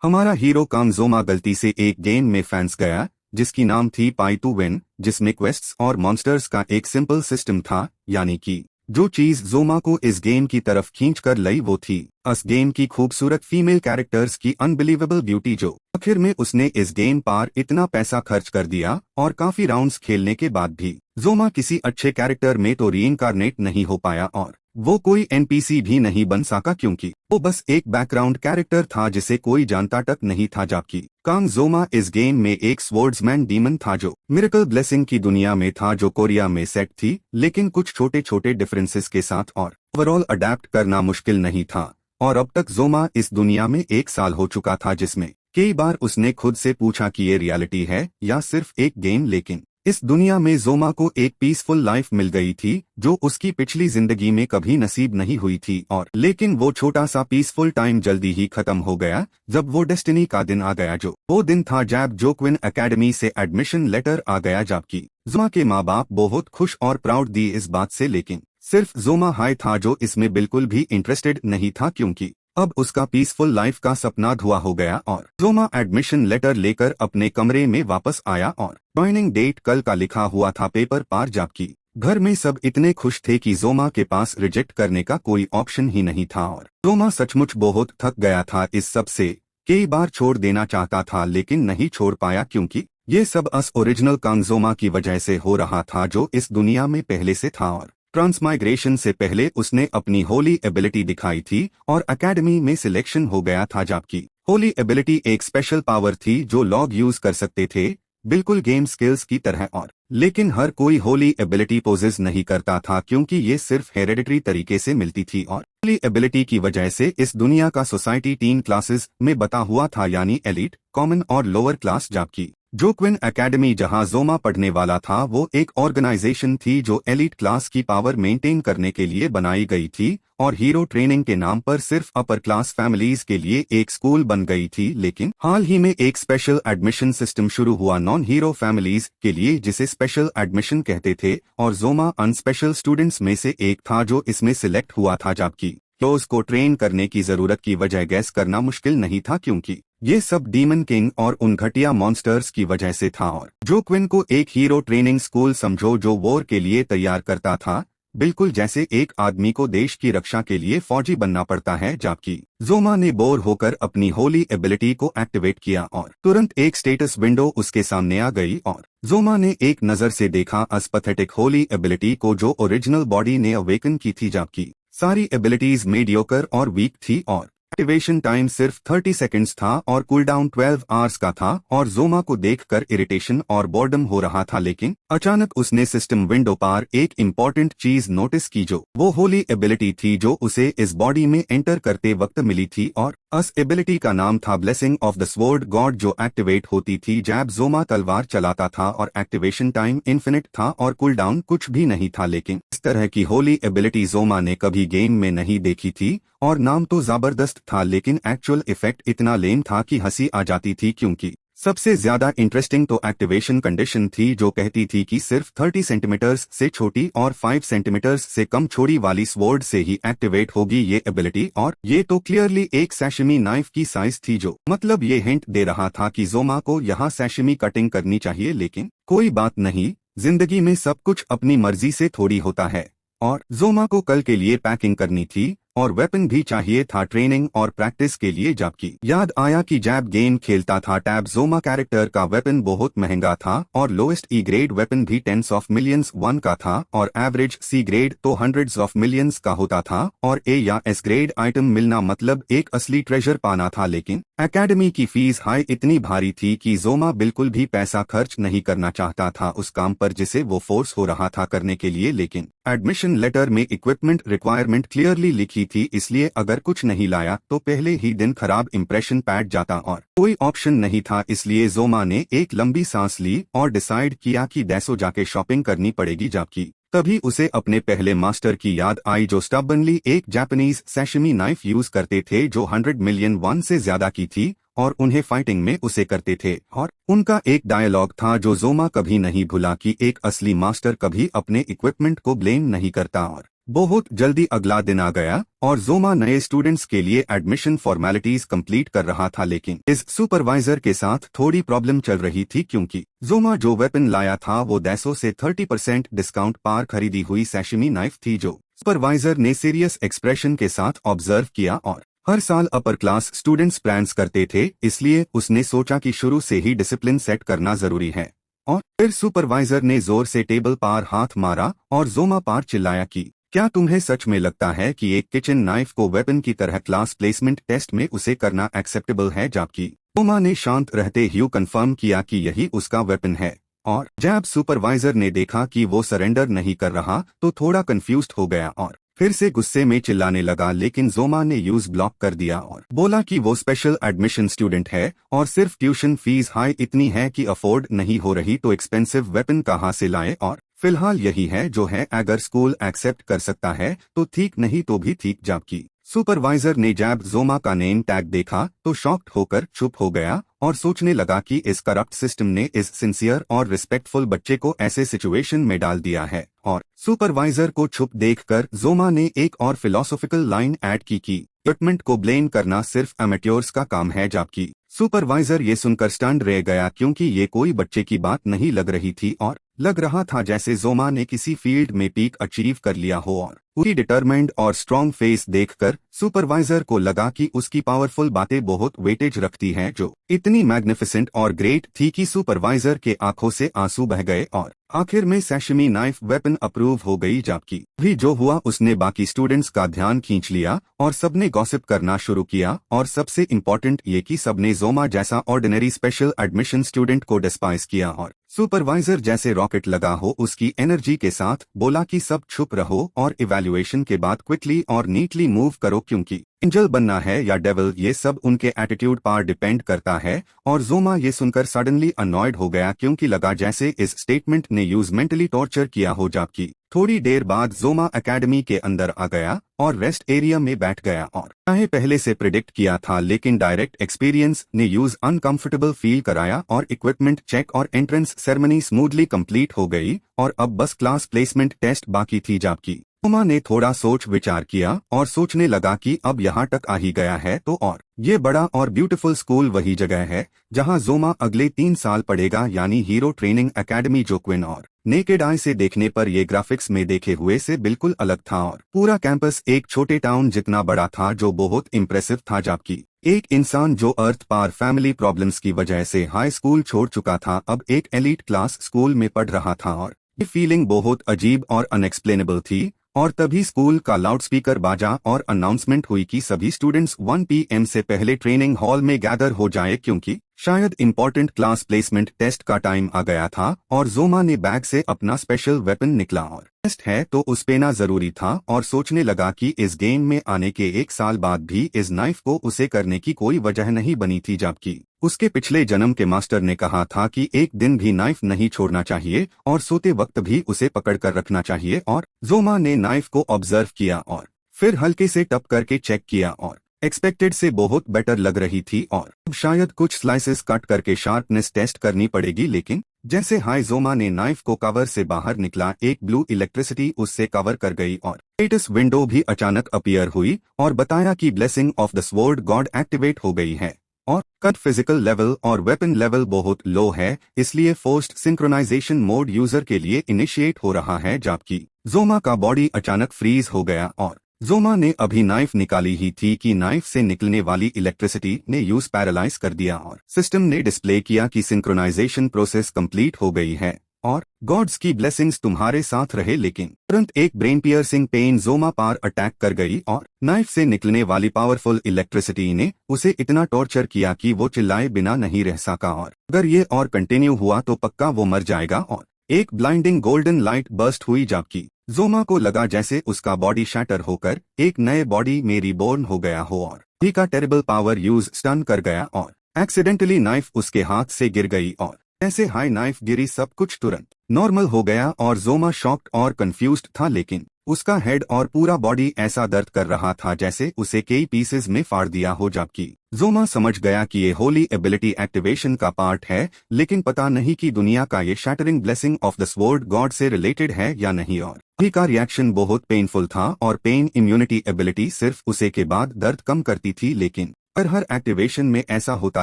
हमारा हीरो काम जोमा गलती से एक गेम में फंस गया जिसकी नाम थी पाई टू विन, जिसमें क्वेस्ट्स और मॉन्स्टर्स का एक सिंपल सिस्टम था। यानी कि जो चीज जोमा को इस गेम की तरफ खींच कर लाई वो थी इस गेम की खूबसूरत फीमेल कैरेक्टर्स की अनबिलीवेबल ब्यूटी। जो आखिर में उसने इस गेम पर इतना पैसा खर्च कर दिया और काफी राउंड्स खेलने के बाद भी जोमा किसी अच्छे कैरेक्टर में तो रीइंकारनेट नहीं हो पाया और वो कोई एनपीसी भी नहीं बन सका क्योंकि वो बस एक बैकग्राउंड कैरेक्टर था जिसे कोई जानता तक नहीं था। जबकि कांग जोमा इस गेम में एक स्वर्ड्समैन डीमन था जो मिरेकल ब्लेसिंग की दुनिया में था, जो कोरिया में सेट थी, लेकिन कुछ छोटे छोटे डिफरेंसेस के साथ और ओवरऑल अडेप्ट करना मुश्किल नहीं था। और अब तक जोमा इस दुनिया में 1 साल हो चुका था, जिसमें कई बार उसने खुद से पूछा कि ये रियलिटी है या सिर्फ एक गेम। लेकिन इस दुनिया में जोमा को एक पीसफुल लाइफ मिल गई थी जो उसकी पिछली जिंदगी में कभी नसीब नहीं हुई थी। और लेकिन वो छोटा सा पीसफुल टाइम जल्दी ही खत्म हो गया जब वो डेस्टिनी का दिन आ गया। जो वो दिन था जब जोक्विन एकेडमी से एडमिशन लेटर आ गया। जबकि जोमा के माँ बाप बहुत खुश और प्राउड दी इस बात से, लेकिन सिर्फ जोमा हाई था जो इसमें बिल्कुल भी इंटरेस्टेड नहीं था क्योंकि अब उसका पीसफुल लाइफ का सपना धुआ हो गया। और जोमा एडमिशन लेटर लेकर अपने कमरे में वापस आया और ज्वाइनिंग डेट कल का लिखा हुआ था पेपर पर। जबकि घर में सब इतने खुश थे कि जोमा के पास रिजेक्ट करने का कोई ऑप्शन ही नहीं था। और जोमा सचमुच बहुत थक गया था इस सब से, कई बार छोड़ देना चाहता था लेकिन नहीं छोड़ पाया क्योंकि ये सब अस ओरिजिनल कांग जोमा की वजह से हो रहा था जो इस दुनिया में पहले से था। और ट्रांसमाइग्रेशन से पहले उसने अपनी होली एबिलिटी दिखाई थी और एकेडमी में सिलेक्शन हो गया था। जबकि होली एबिलिटी एक स्पेशल पावर थी जो लोग यूज कर सकते थे, बिल्कुल गेम स्किल्स की तरह। और लेकिन हर कोई होली एबिलिटी पोजेस नहीं करता था क्योंकि ये सिर्फ हेरेडिटरी तरीके से मिलती थी। और होली एबिलिटी की वजह से इस दुनिया का सोसाइटी 3 क्लासेस में बटा हुआ था, यानी एलिट, कॉमन और लोअर क्लास। जबकि जोक्विन एकेडमी जहां जोमा पढ़ने वाला था वो एक ऑर्गेनाइजेशन थी जो एलिट क्लास की पावर मेंटेन करने के लिए बनाई गई थी और हीरो ट्रेनिंग के नाम पर सिर्फ अपर क्लास फैमिलीज के लिए एक स्कूल बन गई थी। लेकिन हाल ही में एक स्पेशल एडमिशन सिस्टम शुरू हुआ नॉन हीरो फैमिलीज के लिए जिसे स्पेशल एडमिशन कहते थे, और जोमा अनस्पेशल स्टूडेंट्स में से एक था जो इसमें सिलेक्ट हुआ था। जबकि क्लोज को ट्रेन करने की जरूरत की वजह गैस करना मुश्किल नहीं था क्योंकि ये सब डीमन किंग और उन घटिया मॉन्स्टर्स की वजह से था। और जोक्विन को एक हीरो ट्रेनिंग स्कूल समझो जो वॉर के लिए तैयार करता था, बिल्कुल जैसे एक आदमी को देश की रक्षा के लिए फौजी बनना पड़ता है। जबकि जोमा ने बोर होकर अपनी होली एबिलिटी को एक्टिवेट किया और तुरंत एक स्टेटस विंडो उसके सामने आ गई और जोमा ने एक नजर से देखा अस पैथेटिक होली एबिलिटी को जो ओरिजिनल बॉडी ने अवेकन की थी। जबकि सारी एबिलिटीज मीडियोकर और वीक थी और एक्टिवेशन टाइम सिर्फ 30 सेकंड्स था और कूलडाउन 12 आवर्स का था। और जोमा को देखकर इरिटेशन और बोर्डम हो रहा था, लेकिन अचानक उसने सिस्टम विंडो पर एक इम्पोर्टेंट चीज नोटिस की जो वो होली एबिलिटी थी जो उसे इस बॉडी में एंटर करते वक्त मिली थी। और इस एबिलिटी का नाम था blessing of the sword God, जो एक्टिवेट होती थी जब जोमा तलवार चलाता था और एक्टिवेशन टाइम इन्फिनिट था और कूलडाउन कुछ भी नहीं था। लेकिन इस तरह की होली एबिलिटी जोमा ने कभी गेम में नहीं देखी थी और नाम तो जबरदस्त था, लेकिन एक्चुअल इफेक्ट इतना लेम था कि हंसी आ जाती थी क्योंकि सबसे ज्यादा इंटरेस्टिंग तो एक्टिवेशन कंडीशन थी जो कहती थी कि सिर्फ 30 सेंटीमीटर्स से छोटी और 5 सेंटीमीटर्स से कम छोड़ी वाली स्वॉर्ड से ही एक्टिवेट होगी ये एबिलिटी। और ये तो क्लियरली एक सैशिमी नाइफ की साइज थी, जो मतलब ये हिंट दे रहा था कि जोमा को यहाँ सैशिमी कटिंग करनी चाहिए। लेकिन कोई बात नहीं, जिंदगी में सब कुछ अपनी मर्जी से थोड़ी होता है। और जोमा को कल के लिए पैकिंग करनी थी और वेपन भी चाहिए था ट्रेनिंग और प्रैक्टिस के लिए। जबकि याद आया कि जब गेम खेलता था टैब जोमा कैरेक्टर का वेपन बहुत महंगा था और लोएस्ट ई ग्रेड वेपन भी 10s ऑफ मिलियंस 1 का था और एवरेज सी ग्रेड तो 100s ऑफ मिलियंस का होता था। और ए या एस ग्रेड आइटम मिलना मतलब एक असली ट्रेजर पाना था। लेकिन एकेडमी की फीस हाई इतनी भारी थी कि जोमा बिल्कुल भी पैसा खर्च नहीं करना चाहता था उस काम पर जिसे वो फोर्स हो रहा था करने के लिए। लेकिन एडमिशन लेटर में इक्विपमेंट रिक्वायरमेंट क्लियरली लिखी थी, इसलिए अगर कुछ नहीं लाया तो पहले ही दिन खराब इंप्रेशन पैट जाता और कोई ऑप्शन नहीं था। इसलिए जोमा ने एक लंबी सांस ली और डिसाइड किया कि डेसो जाके शॉपिंग करनी पड़ेगी। जबकि तभी उसे अपने पहले मास्टर की याद आई जो स्टबनली एक जापानीज सैशिमी नाइफ यूज करते थे जो 100 मिलियन 1 से ज्यादा की थी और उन्हें फाइटिंग में उसे करते थे। और उनका एक डायलॉग था जो जोमा कभी नहीं भूला कि एक असली मास्टर कभी अपने इक्विपमेंट को ब्लेम नहीं करता। और बहुत जल्दी अगला दिन आ गया और जोमा नए स्टूडेंट्स के लिए एडमिशन फॉर्मेलिटीज कंप्लीट कर रहा था, लेकिन इस सुपरवाइजर के साथ थोड़ी प्रॉब्लम चल रही थी क्योंकि जोमा जो वेपन लाया था वो 200 से 30% डिस्काउंट पार खरीदी हुई सैशिमी नाइफ थी, जो सुपरवाइजर ने सीरियस एक्सप्रेशन के साथ ऑब्जर्व किया। और हर साल अपर क्लास स्टूडेंट्स प्लान्स करते थे, इसलिए उसने सोचा कि शुरू से ही डिसिप्लिन सेट करना जरूरी है। और फिर सुपरवाइजर ने जोर से टेबल पर हाथ मारा और जोमा पर चिल्लाया कि क्या तुम्हें सच में लगता है कि एक किचन नाइफ को वेपन की तरह क्लास प्लेसमेंट टेस्ट में उसे करना एक्सेप्टेबल है? जबकि जोमा ने शांत रहते हुए कंफर्म किया कि यही उसका वेपन है। और जब सुपरवाइजर ने देखा कि वो सरेंडर नहीं कर रहा तो थोड़ा कंफ्यूज्ड हो गया और फिर से गुस्से में चिल्लाने लगा, लेकिन जोमा ने यूज ब्लॉक कर दिया और बोला कि वो स्पेशल एडमिशन स्टूडेंट है और सिर्फ ट्यूशन फीस हाई इतनी है कि अफोर्ड नहीं हो रही तो एक्सपेंसिव वेपन कहाँ से लाए, और फिलहाल यही है जो है, अगर स्कूल एक्सेप्ट कर सकता है तो ठीक, नहीं तो भी ठीक। जबकि सुपरवाइजर ने जब जोमा का नेम टैग देखा तो शॉक्ड होकर चुप हो गया और सोचने लगा कि इस करप्ट सिस्टम ने इस सिंसियर और रिस्पेक्टफुल बच्चे को ऐसे सिचुएशन में डाल दिया है। और सुपरवाइजर को चुप देखकर जोमा ने एक और फिलोसॉफिकल लाइन ऐड की कि इक्विपमेंट को ब्लेम करना सिर्फ अमेट्योर्स का काम है। जबकि सुपरवाइजर ये सुनकर स्टन्ड रह गया क्योंकि ये कोई बच्चे की बात नहीं लग रही थी और लग रहा था जैसे जोमा ने किसी फील्ड में पीक अचीव कर लिया हो। और पूरी डिटरमाइंड और स्ट्रॉन्ग फेस देखकर सुपरवाइजर को लगा कि उसकी पावरफुल बातें बहुत वेटेज रखती हैं, जो इतनी मैग्निफिसेंट और ग्रेट थी कि सुपरवाइजर के आंखों से आंसू बह गए। और आखिर में सैशिमी नाइफ वेपन अप्रूव हो गई। जबकि भी जो हुआ उसने बाकी स्टूडेंट्स का ध्यान खींच लिया और सबने गॉसिप करना शुरू किया, और सबसे इम्पोर्टेंट ये कि सबने जोमा जैसा ऑर्डिनरी स्पेशल एडमिशन स्टूडेंट को डिस्पाइस किया। और सुपरवाइजर जैसे रॉकेट लगा हो उसकी एनर्जी के साथ बोला कि सब चुप रहो और इवैल्यूएशन के बाद क्विकली और नीटली मूव करो, क्योंकि एंजल बनना है या डेविल ये सब उनके एटीट्यूड पर डिपेंड करता है। और जोमा ये सुनकर सडनली अनॉयड हो गया क्योंकि लगा जैसे इस स्टेटमेंट ने यूज मेंटली टॉर्चर किया हो। जबकि थोड़ी देर बाद जोमा एकेडमी के अंदर आ गया और रेस्ट एरिया में बैठ गया और चाहे पहले से प्रिडिक्ट किया था, लेकिन डायरेक्ट एक्सपीरियंस ने यूज अनकंफर्टेबल फील कराया और इक्विपमेंट चेक और एंट्रेंस सेरेमनी स्मूथली कंप्लीट हो गई और अब बस क्लास प्लेसमेंट टेस्ट बाकी थी। जबकि जोमा ने थोड़ा सोच विचार किया और सोचने लगा कि अब यहाँ तक आ ही गया है तो और ये बड़ा और ब्यूटीफुल स्कूल वही जगह है जहाँ जोमा अगले 3 साल पढ़ेगा, यानी हीरो ट्रेनिंग एकेडमी, जो क्विन और नेकेड आई से देखने पर ये ग्राफिक्स में देखे हुए से बिल्कुल अलग था। और पूरा कैंपस एक छोटे टाउन जितना बड़ा था जो बहुत इम्प्रेसिव था। जबकि एक इंसान जो अर्थ पार फैमिली प्रॉब्लम्स की वजह से हाई स्कूल छोड़ चुका था अब एक एलीट क्लास स्कूल में पढ़ रहा था और ये फीलिंग बहुत अजीब और अनएक्सप्लेनेबल थी। और तभी स्कूल का लाउडस्पीकर बाजा और अनाउंसमेंट हुई कि सभी स्टूडेंट्स 1 PM से पहले ट्रेनिंग हॉल में गैदर हो जाए क्योंकि शायद इंपॉर्टेंट क्लास प्लेसमेंट टेस्ट का टाइम आ गया था। और जोमा ने बैग से अपना स्पेशल वेपन निकला और टेस्ट है तो उस पे ना जरूरी था और सोचने लगा कि इस गेम में आने के 1 साल बाद भी इस नाइफ को उसे करने की कोई वजह नहीं बनी थी। जबकि उसके पिछले जन्म के मास्टर ने कहा था कि एक दिन भी नाइफ नहीं छोड़ना चाहिए और सोते वक्त भी उसे पकड़ कर रखना चाहिए। और जोमा ने नाइफ को ऑब्जर्व किया और फिर हल्के से टप करके चेक किया और एक्सपेक्टेड से बहुत बेटर लग रही थी। और अब शायद कुछ स्लाइसेस कट करके शार्पनेस टेस्ट करनी पड़ेगी, लेकिन जैसे हाई जोमा ने नाइफ को कवर से बाहर निकला एक ब्लू इलेक्ट्रिसिटी उससे कवर कर गई और स्टेटस विंडो भी अचानक अपीयर हुई और बताया कि blessing of the sword God activate हो गई है। और कट फिजिकल लेवल और वेपन लेवल बहुत लो है, इसलिए फोर्स्ड सिंक्रोनाइजेशन मोड यूजर के लिए इनिशिएट हो रहा है। जबकि जोमा का बॉडी अचानक फ्रीज हो गया और जोमा ने अभी नाइफ निकाली ही थी कि नाइफ से निकलने वाली इलेक्ट्रिसिटी ने यूज पैरालाइज कर दिया और सिस्टम ने डिस्प्ले किया कि सिंक्रोनाइजेशन प्रोसेस कंप्लीट हो गई है और गॉड्स की ब्लेसिंग्स तुम्हारे साथ रहे। लेकिन तुरंत एक ब्रेन पियर्सिंग पेन जोमा पर अटैक कर गई और नाइफ से निकलने वाली पावरफुल इलेक्ट्रिसिटी ने उसे इतना टॉर्चर किया कि वो चिल्लाए बिना नहीं रह सका और अगर ये और कंटिन्यू हुआ तो पक्का वो मर जाएगा। और एक ब्लाइंडिंग गोल्डन लाइट बर्स्ट हुई जबकि जोमा को लगा जैसे उसका बॉडी शैटर होकर एक नए बॉडी में रिबॉर्न हो गया हो और भी का टेरिबल पावर यूज स्टन कर गया और एक्सीडेंटली नाइफ उसके हाथ से गिर गई और ऐसे हाई नाइफ गिरी सब कुछ तुरंत नॉर्मल हो गया और जोमा शॉक्ड और कंफ्यूज्ड था। लेकिन उसका हेड और पूरा बॉडी ऐसा दर्द कर रहा था जैसे उसे कई पीसेस में फाड़ दिया हो, जबकि जोमा समझ गया कि ये होली एबिलिटी एक्टिवेशन का पार्ट है, लेकिन पता नहीं कि दुनिया का ये shattering blessing of the sword God से रिलेटेड है या नहीं। और अभी का रिएक्शन बहुत पेनफुल था और पेन इम्यूनिटी एबिलिटी सिर्फ उसे के बाद दर्द कम करती थी, लेकिन अगर हर एक्टिवेशन में ऐसा होता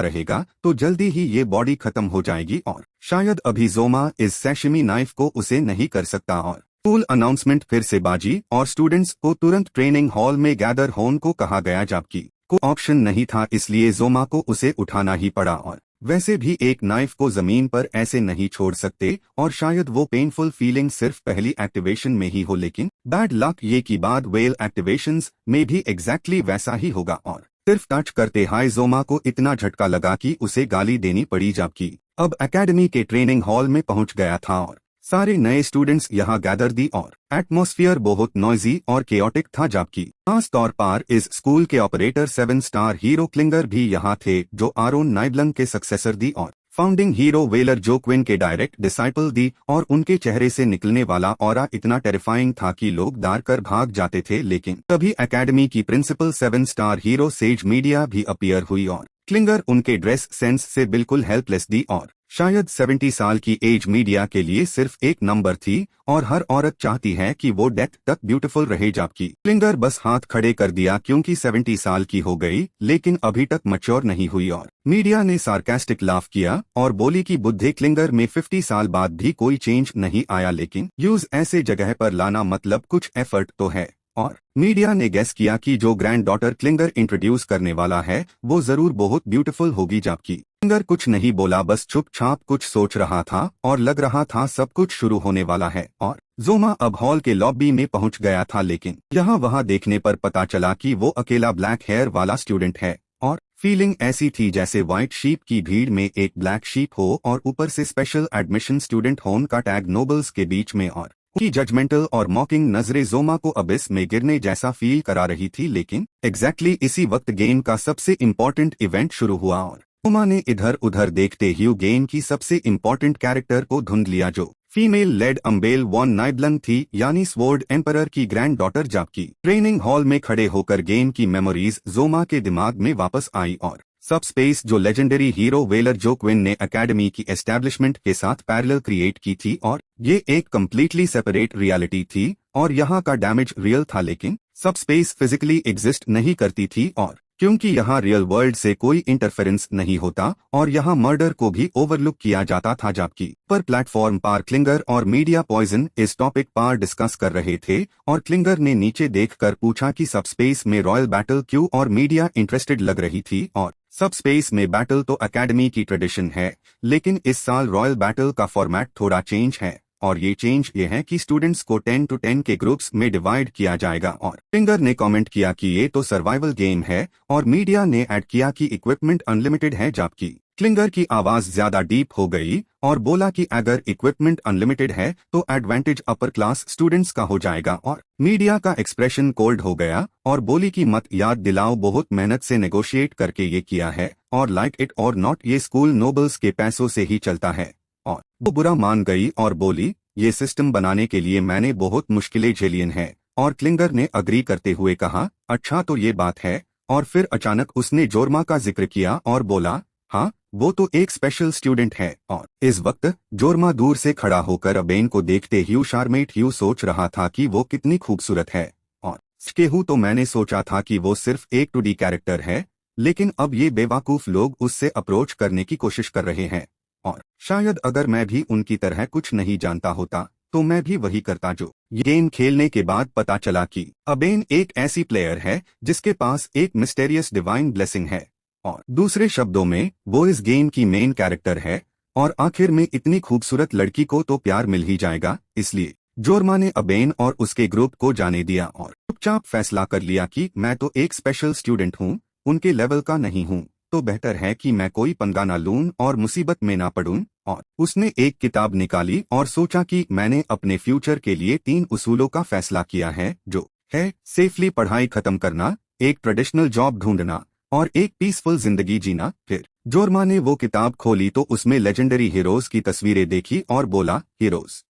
रहेगा तो जल्दी ही ये बॉडी खत्म हो जाएगी और शायद अभी जोमा इस सैशिमी नाइफ को उसे नहीं कर सकता। और स्कूल अनाउंसमेंट फिर से बाजी और स्टूडेंट्स को तुरंत ट्रेनिंग हॉल में गैदर होने को कहा गया, जबकि को ऑप्शन नहीं था, इसलिए जोमा को उसे उठाना ही पड़ा। और वैसे भी एक नाइफ को जमीन पर ऐसे नहीं छोड़ सकते और शायद वो पेनफुल फीलिंग सिर्फ पहली एक्टिवेशन में ही हो, लेकिन बैड लक ये कि बाद वेल एक्टिवेशंस में भी एग्जैक्टली वैसा ही होगा। और सिर्फ टच करते हाय जोमा को इतना झटका लगा कि उसे गाली देनी पड़ी, जबकि अब एकेडमी के ट्रेनिंग हॉल में पहुंच गया था और सारे नए स्टूडेंट्स यहाँ गैदर दी और एटमॉस्फेयर बहुत नॉइजी और केओटिक था, जबकि खास तौर पर इस स्कूल के ऑपरेटर 7 स्टार हीरो क्लिंगर भी यहाँ थे, जो आरोन नाइब्लंग के सक्सेसर दी और फाउंडिंग हीरो वेलर जोक्विन के डायरेक्ट डिसाइपल दी। और उनके चेहरे से निकलने वाला ऑरा इतना टेरिफाइंग था कि लोग डर कर भाग जाते थे, लेकिन तभी एकेडमी की प्रिंसिपल 7 स्टार हीरो सेज मीडिया भी अपीयर हुई और क्लिंगर उनके ड्रेस सेंस से बिल्कुल हेल्पलेस दी और शायद 70 साल की एज मीडिया के लिए सिर्फ एक नंबर थी और हर औरत चाहती है कि वो डेथ तक ब्यूटीफुल रहे, जबकि क्लिंगर बस हाथ खड़े कर दिया क्योंकि 70 साल की हो गई लेकिन अभी तक मैच्योर नहीं हुई। और मीडिया ने सार्कास्टिक लाफ किया और बोली कि बुद्धे क्लिंगर में 50 साल बाद भी कोई चेंज नहीं आया, लेकिन यूज ऐसे जगह पर लाना मतलब कुछ एफर्ट तो है। और मीडिया ने गेस किया कि जो ग्रैंड डॉटर क्लिंगर इंट्रोड्यूस करने वाला है वो जरूर बहुत ब्यूटीफुल होगी, जबकि क्लिंगर कुछ नहीं बोला, बस चुपचाप कुछ सोच रहा था और लग रहा था सब कुछ शुरू होने वाला है। और जोमा अब हॉल के लॉबी में पहुंच गया था, लेकिन यहाँ वहाँ देखने पर पता चला कि वो अकेला ब्लैक हेयर वाला स्टूडेंट है और फीलिंग ऐसी थी जैसे व्हाइट शीप की भीड़ में एक ब्लैक शीप हो और ऊपर से स्पेशल एडमिशन स्टूडेंट होन का टैग नोबल्स के बीच में। और की जजमेंटल और मॉकिंग नजरें जोमा को अबिस में गिरने जैसा फील करा रही थी, लेकिन एग्जैक्टली इसी वक्त गेम का सबसे इम्पोर्टेंट इवेंट शुरू हुआ और जोमा ने इधर उधर देखते ही गेम की सबसे इम्पोर्टेंट कैरेक्टर को ढूंढ लिया, जो फीमेल लेड अम्बेल वॉन नाइब्लंग थी, यानी स्वॉर्ड एम्परर की ग्रैंड डॉटर, जबकि ट्रेनिंग हॉल में खड़े होकर गेम की मेमोरीज जोमा के दिमाग में वापस आई और सब स्पेस जो लेजेंडरी हीरो वेलर जोक्विन ने एकेडमी की एस्टैब्लिशमेंट के साथ पैरेलल क्रिएट की थी और ये एक कम्प्लीटली सेपरेट रियलिटी थी और यहाँ का डैमेज रियल था, लेकिन सब स्पेस फिजिकली एग्जिस्ट नहीं करती थी और क्योंकि यहाँ रियल वर्ल्ड से कोई इंटरफेरेंस नहीं होता और यहाँ मर्डर को भी ओवरलुक किया जाता था, जबकि पर प्लेटफॉर्म पर क्लिंगर और मीडिया पॉइजन इस टॉपिक पर डिस्कस कर रहे थे और क्लिंगर ने नीचे देखकर पूछा कि सब स्पेस में रॉयल बैटल क्यों और मीडिया इंटरेस्टेड लग रही थी। और सब स्पेस में बैटल तो एकेडमी की ट्रेडिशन है, लेकिन इस साल रॉयल बैटल का फॉर्मेट थोड़ा चेंज है और ये चेंज ये है कि स्टूडेंट्स को 10 to 10 के ग्रुप्स में डिवाइड किया जाएगा। और क्लिंगर ने कमेंट किया कि ये तो सर्वाइवल गेम है और मीडिया ने ऐड किया कि इक्विपमेंट अनलिमिटेड है, जबकि क्लिंगर की आवाज ज्यादा डीप हो गई और बोला कि अगर इक्विपमेंट अनलिमिटेड है तो एडवांटेज अपर क्लास स्टूडेंट्स का हो जाएगा। और मीडिया का एक्सप्रेशन कोल्ड हो गया और बोली कि मत याद दिलाओ, बहुत मेहनत से नेगोशिएट करके ये किया है और लाइक इट और नॉट ये स्कूल नोबल्स के पैसों से ही चलता है। और वो बुरा मान गई और बोली ये सिस्टम बनाने के लिए मैंने बहुत मुश्किलें झेलियन है। और क्लिंगर ने अग्री करते हुए कहा अच्छा तो ये बात है। और फिर अचानक उसने जोरमा का जिक्र किया और बोला हाँ वो तो एक स्पेशल स्टूडेंट है। और इस वक्त जोरमा दूर से खड़ा होकर अबेन को देखते ह्यू शार्मेट ह्यू सोच रहा था कि वो कितनी खूबसूरत है। और स्केहू तो मैंने सोचा था कि वो सिर्फ एक 2D कैरेक्टर है, लेकिन अब ये बेवकूफ लोग उससे अप्रोच करने की कोशिश कर रहे हैं। और शायद अगर मैं भी उनकी तरह कुछ नहीं जानता होता तो मैं भी वही करता। जो ये गेम खेलने के बाद पता चला कि अबेन एक ऐसी प्लेयर है जिसके पास एक मिस्टेरियस डिवाइन ब्लेसिंग है और दूसरे शब्दों में वो इस गेम की मेन कैरेक्टर है और आखिर में इतनी खूबसूरत लड़की को तो प्यार मिल ही जाएगा। इसलिए जोरमा ने अबेन और उसके ग्रुप को जाने दिया और चुपचाप फैसला कर लिया कि मैं तो एक स्पेशल स्टूडेंट हूँ, उनके लेवल का नहीं हूँ, तो बेहतर है कि मैं कोई पंगा ना लूं और मुसीबत में ना पड़ूं। और उसने एक किताब निकाली और सोचा कि मैंने अपने फ्यूचर के लिए 3 उसूलों का फैसला किया है, जो है सेफली पढ़ाई खत्म करना, एक ट्रेडिशनल जॉब ढूंढना और एक पीसफुल जिंदगी जीना। फिर जोरमा ने वो किताब खोली तो उसमें लेजेंडरी हीरोज की तस्वीरें देखी और बोला हीरोज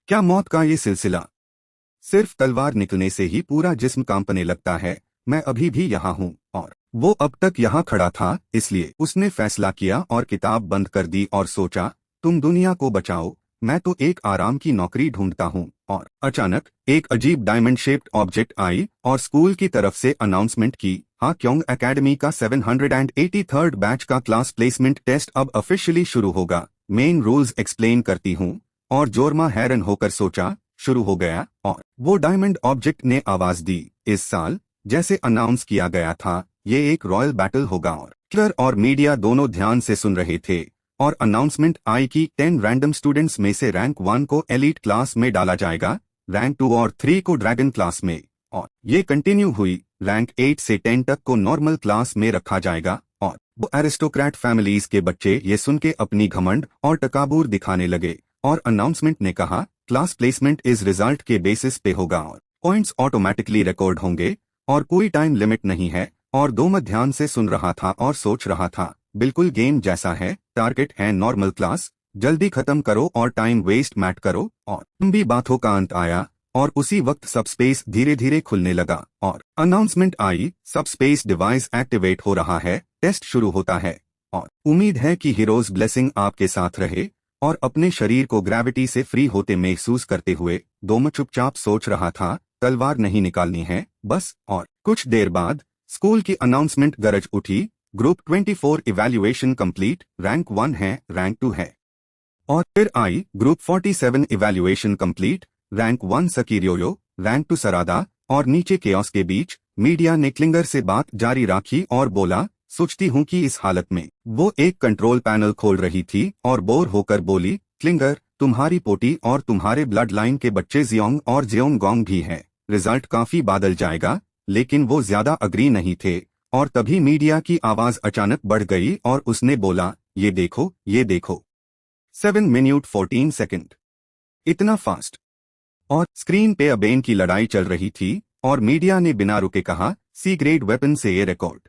क्या मौत का ये सिलसिला। सिर्फ तलवार निकलने से ही पूरा जिस्म कांपने लगता है। मैं अभी भी यहाँ हूँ। और वो अब तक यहाँ खड़ा था, इसलिए उसने फैसला किया और किताब बंद कर दी और सोचा, तुम दुनिया को बचाओ, मैं तो एक आराम की नौकरी ढूंढता हूँ। और अचानक एक अजीब डायमंड शेप्ड ऑब्जेक्ट आई और स्कूल की तरफ से अनाउंसमेंट की, हा क्योंग एकेडमी का 783rd बैच का क्लास प्लेसमेंट टेस्ट अब ऑफिशियली शुरू होगा। मेन रूल्स एक्सप्लेन करती हूँ। और जोरमा हैरान होकर सोचा, शुरू हो गया। और वो डायमंड ऑब्जेक्ट ने आवाज दी, इस साल जैसे अनाउंस किया गया था, ये एक रॉयल बैटल होगा। और क्लर और मीडिया दोनों ध्यान से सुन रहे थे और अनाउंसमेंट आई कि 10 रैंडम स्टूडेंट्स में से रैंक 1 को एलीट क्लास में डाला जाएगा, रैंक 2 और 3 को ड्रैगन क्लास में, और ये कंटिन्यू हुई, रैंक 8 से 10 तक को नॉर्मल क्लास में रखा जाएगा। और वो एरिस्टोक्रेट फैमिलीज के बच्चे ये सुन के अपनी घमंड और तकाबूर दिखाने लगे। और अनाउंसमेंट ने कहा, क्लास प्लेसमेंट इस रिजल्ट के बेसिस पे होगा और पॉइंट्स ऑटोमेटिकली रिकॉर्ड होंगे और कोई टाइम लिमिट नहीं है। और दोनों ध्यान से सुन रहा था और सोच रहा था, बिल्कुल गेम जैसा है, टारगेट है नॉर्मल क्लास, जल्दी खत्म करो और टाइम वेस्ट मत करो। और लंबी बातों का अंत आया और उसी वक्त सब स्पेस धीरे धीरे खुलने लगा और अनाउंसमेंट आई, सब स्पेस डिवाइस एक्टिवेट हो रहा है, टेस्ट शुरू होता है। और उम्मीद है कि हीरोज ब्लेसिंग आपके साथ रहे। और अपने शरीर को ग्रेविटी से फ्री होते महसूस करते हुए दोम चुपचाप सोच रहा था, तलवार नहीं निकालनी है बस। और कुछ देर बाद स्कूल की अनाउंसमेंट गरज उठी, ग्रुप 24 इवैल्यूएशन कंप्लीट, रैंक 1 है, रैंक 2 है। और फिर आई ग्रुप 47 इवैल्यूएशन कंप्लीट, रैंक 1 सकीरियोयो, रैंक 2 सरादा। और नीचे केओस के बीच मीडिया ने क्लिंगर से बात जारी रखी और बोला, सोचती हूँ कि इस हालत में वो एक कंट्रोल पैनल खोल रही थी और बोर होकर बोली, क्लिंगर, तुम्हारी पोटी और तुम्हारे ब्लड लाइन के बच्चे जियोंग और जियोंगोंग भी हैं, रिजल्ट काफी बादल जाएगा। लेकिन वो ज्यादा अग्री नहीं थे। और तभी मीडिया की आवाज अचानक बढ़ गई और उसने बोला, ये देखो, ये देखो, 7 मिनट 14 सेकंड, इतना फास्ट। और स्क्रीन पे अबेन की लड़ाई चल रही थी और मीडिया ने बिना रुके कहा, सी ग्रेड वेपन से ये रिकॉर्ड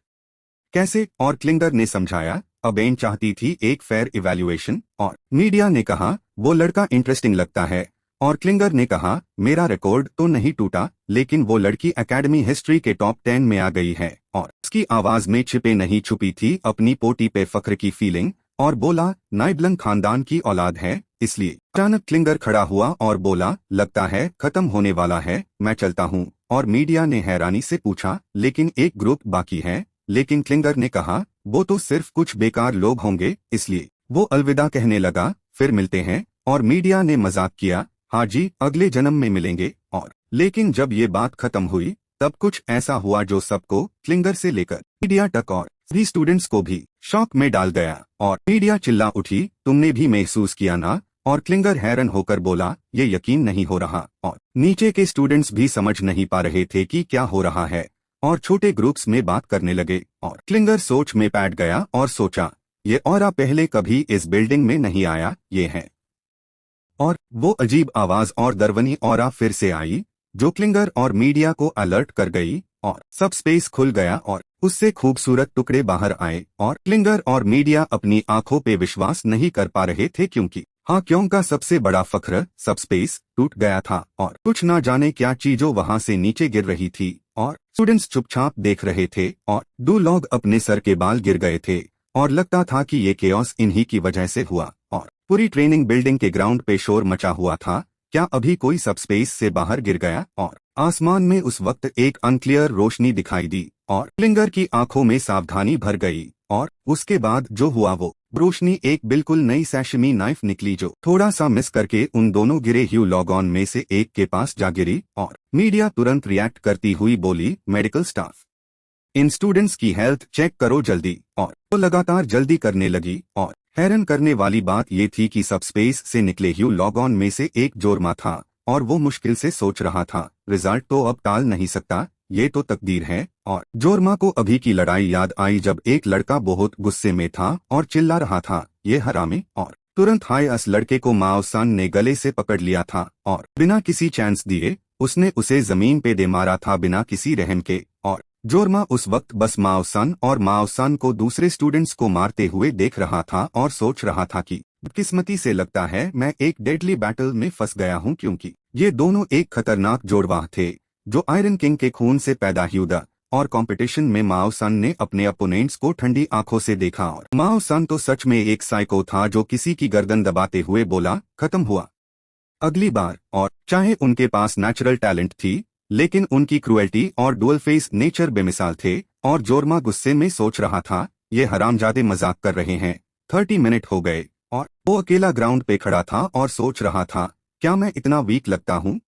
कैसे? और क्लिंगर ने समझाया, अबेन चाहती थी एक फेयर इवैल्यूएशन। और मीडिया ने कहा, वो लड़का इंटरेस्टिंग लगता है। और क्लिंगर ने कहा, मेरा रिकॉर्ड तो नहीं टूटा, लेकिन वो लड़की एकेडमी हिस्ट्री के टॉप 10 में आ गई है। और उसकी आवाज में छिपे नहीं छुपी थी अपनी पोटी पे फख्र की फीलिंग। और बोला, नाइब्लन खानदान की औलाद है, इसलिए। अचानक क्लिंगर खड़ा हुआ और बोला, लगता है खत्म होने वाला है, मैं चलता हूँ। और मीडिया ने हैरानी से पूछा, लेकिन एक ग्रुप बाकी है। लेकिन क्लिंगर ने कहा, वो तो सिर्फ कुछ बेकार लोग होंगे, इसलिए। वो अलविदा कहने लगा, फिर मिलते हैं। और मीडिया ने मजाक किया, हाँ जी, अगले जन्म में मिलेंगे। और लेकिन जब ये बात खत्म हुई तब कुछ ऐसा हुआ जो सबको, क्लिंगर से लेकर मीडिया तक और सभी स्टूडेंट्स को भी शॉक में डाल गया। और मीडिया चिल्ला उठी, तुमने भी महसूस किया ना? और क्लिंगर हैरान होकर बोला, ये यकीन नहीं हो रहा। और नीचे के स्टूडेंट्स भी समझ नहीं पा रहे थे कि क्या हो रहा है और छोटे ग्रुप्स में बात करने लगे। और क्लिंगर सोच में बैठ गया और सोचा, ये ऑरा पहले कभी इस बिल्डिंग में नहीं आया, ये है। और वो अजीब आवाज और दरवनी ऑरा फिर से आई, जो क्लिंगर और मीडिया को अलर्ट कर गई। और सब स्पेस खुल गया और उससे खूबसूरत टुकड़े बाहर आए। और क्लिंगर और मीडिया अपनी आंखों पे विश्वास नहीं कर पा रहे थे, क्योंकि हाँ क्यों का सबसे बड़ा फख्र, सब स्पेस टूट गया था और कुछ ना जाने क्या चीजों वहां से नीचे गिर रही थी। और स्टूडेंट्स चुपचाप देख रहे थे और 2 लोग अपने सर के बाल गिर गए थे और लगता था कि ये केओस इन्हीं की वजह से हुआ। और पूरी ट्रेनिंग बिल्डिंग के ग्राउंड पे शोर मचा हुआ था, क्या अभी कोई सब स्पेस से बाहर गिर गया? और आसमान में उस वक्त एक अनक्लियर रोशनी दिखाई दी और क्लिंगर की आंखों में सावधानी भर गई। और उसके बाद जो हुआ वो रोशनी एक बिल्कुल नई सैशिमी नाइफ निकली, जो थोड़ा सा मिस करके उन दोनों गिरे ह्यू लॉगॉन में से एक के पास जा गिरी। और मीडिया तुरंत रिएक्ट करती हुई बोली, मेडिकल स्टाफ, इन स्टूडेंट्स की हेल्थ चेक करो जल्दी। और वो लगातार जल्दी करने लगी। और हैरान करने वाली बात ये थी कि सब स्पेस से निकले ह्यू लॉगॉन में से एक जोरमा था और वो मुश्किल से सोच रहा था, रिजल्ट तो अब टाल नहीं सकता, ये तो तकदीर है। और जोरमा को अभी की लड़ाई याद आई जब एक लड़का बहुत गुस्से में था और चिल्ला रहा था, ये हरामी। और तुरंत हायस लड़के को माओ-सान ने गले से पकड़ लिया था और बिना किसी चांस दिए उसने उसे जमीन पे दे मारा था, बिना किसी रहम के। और जोरमा उस वक्त बस माओ-सान और माओ-सान को दूसरे स्टूडेंट्स को मारते हुए देख रहा था और सोच रहा था कि किस्मती से लगता है मैं एक डेडली बैटल में फंस गया हूं क्योंकि ये दोनों एक खतरनाक जोड़वाह थे जो आयरन किंग के खून से पैदा हुआ और कंपटीशन में माओ सन ने अपने अपोनेंट्स को ठंडी आंखों से देखा और माओ सन तो सच में एक साइको था जो किसी की गर्दन दबाते हुए बोला खत्म हुआ अगली बार। और चाहे उनके पास नेचुरल टैलेंट थी लेकिन उनकी क्रुएल्टी और डुअल फेस नेचर बेमिसाल थे और जोरमा गुस्से में सोच रहा था ये हरामजादे मजाक कर रहे हैं। 30 मिनट हो गए और वो अकेला ग्राउंड पे खड़ा था और सोच रहा था क्या मैं इतना वीक लगता हूँ।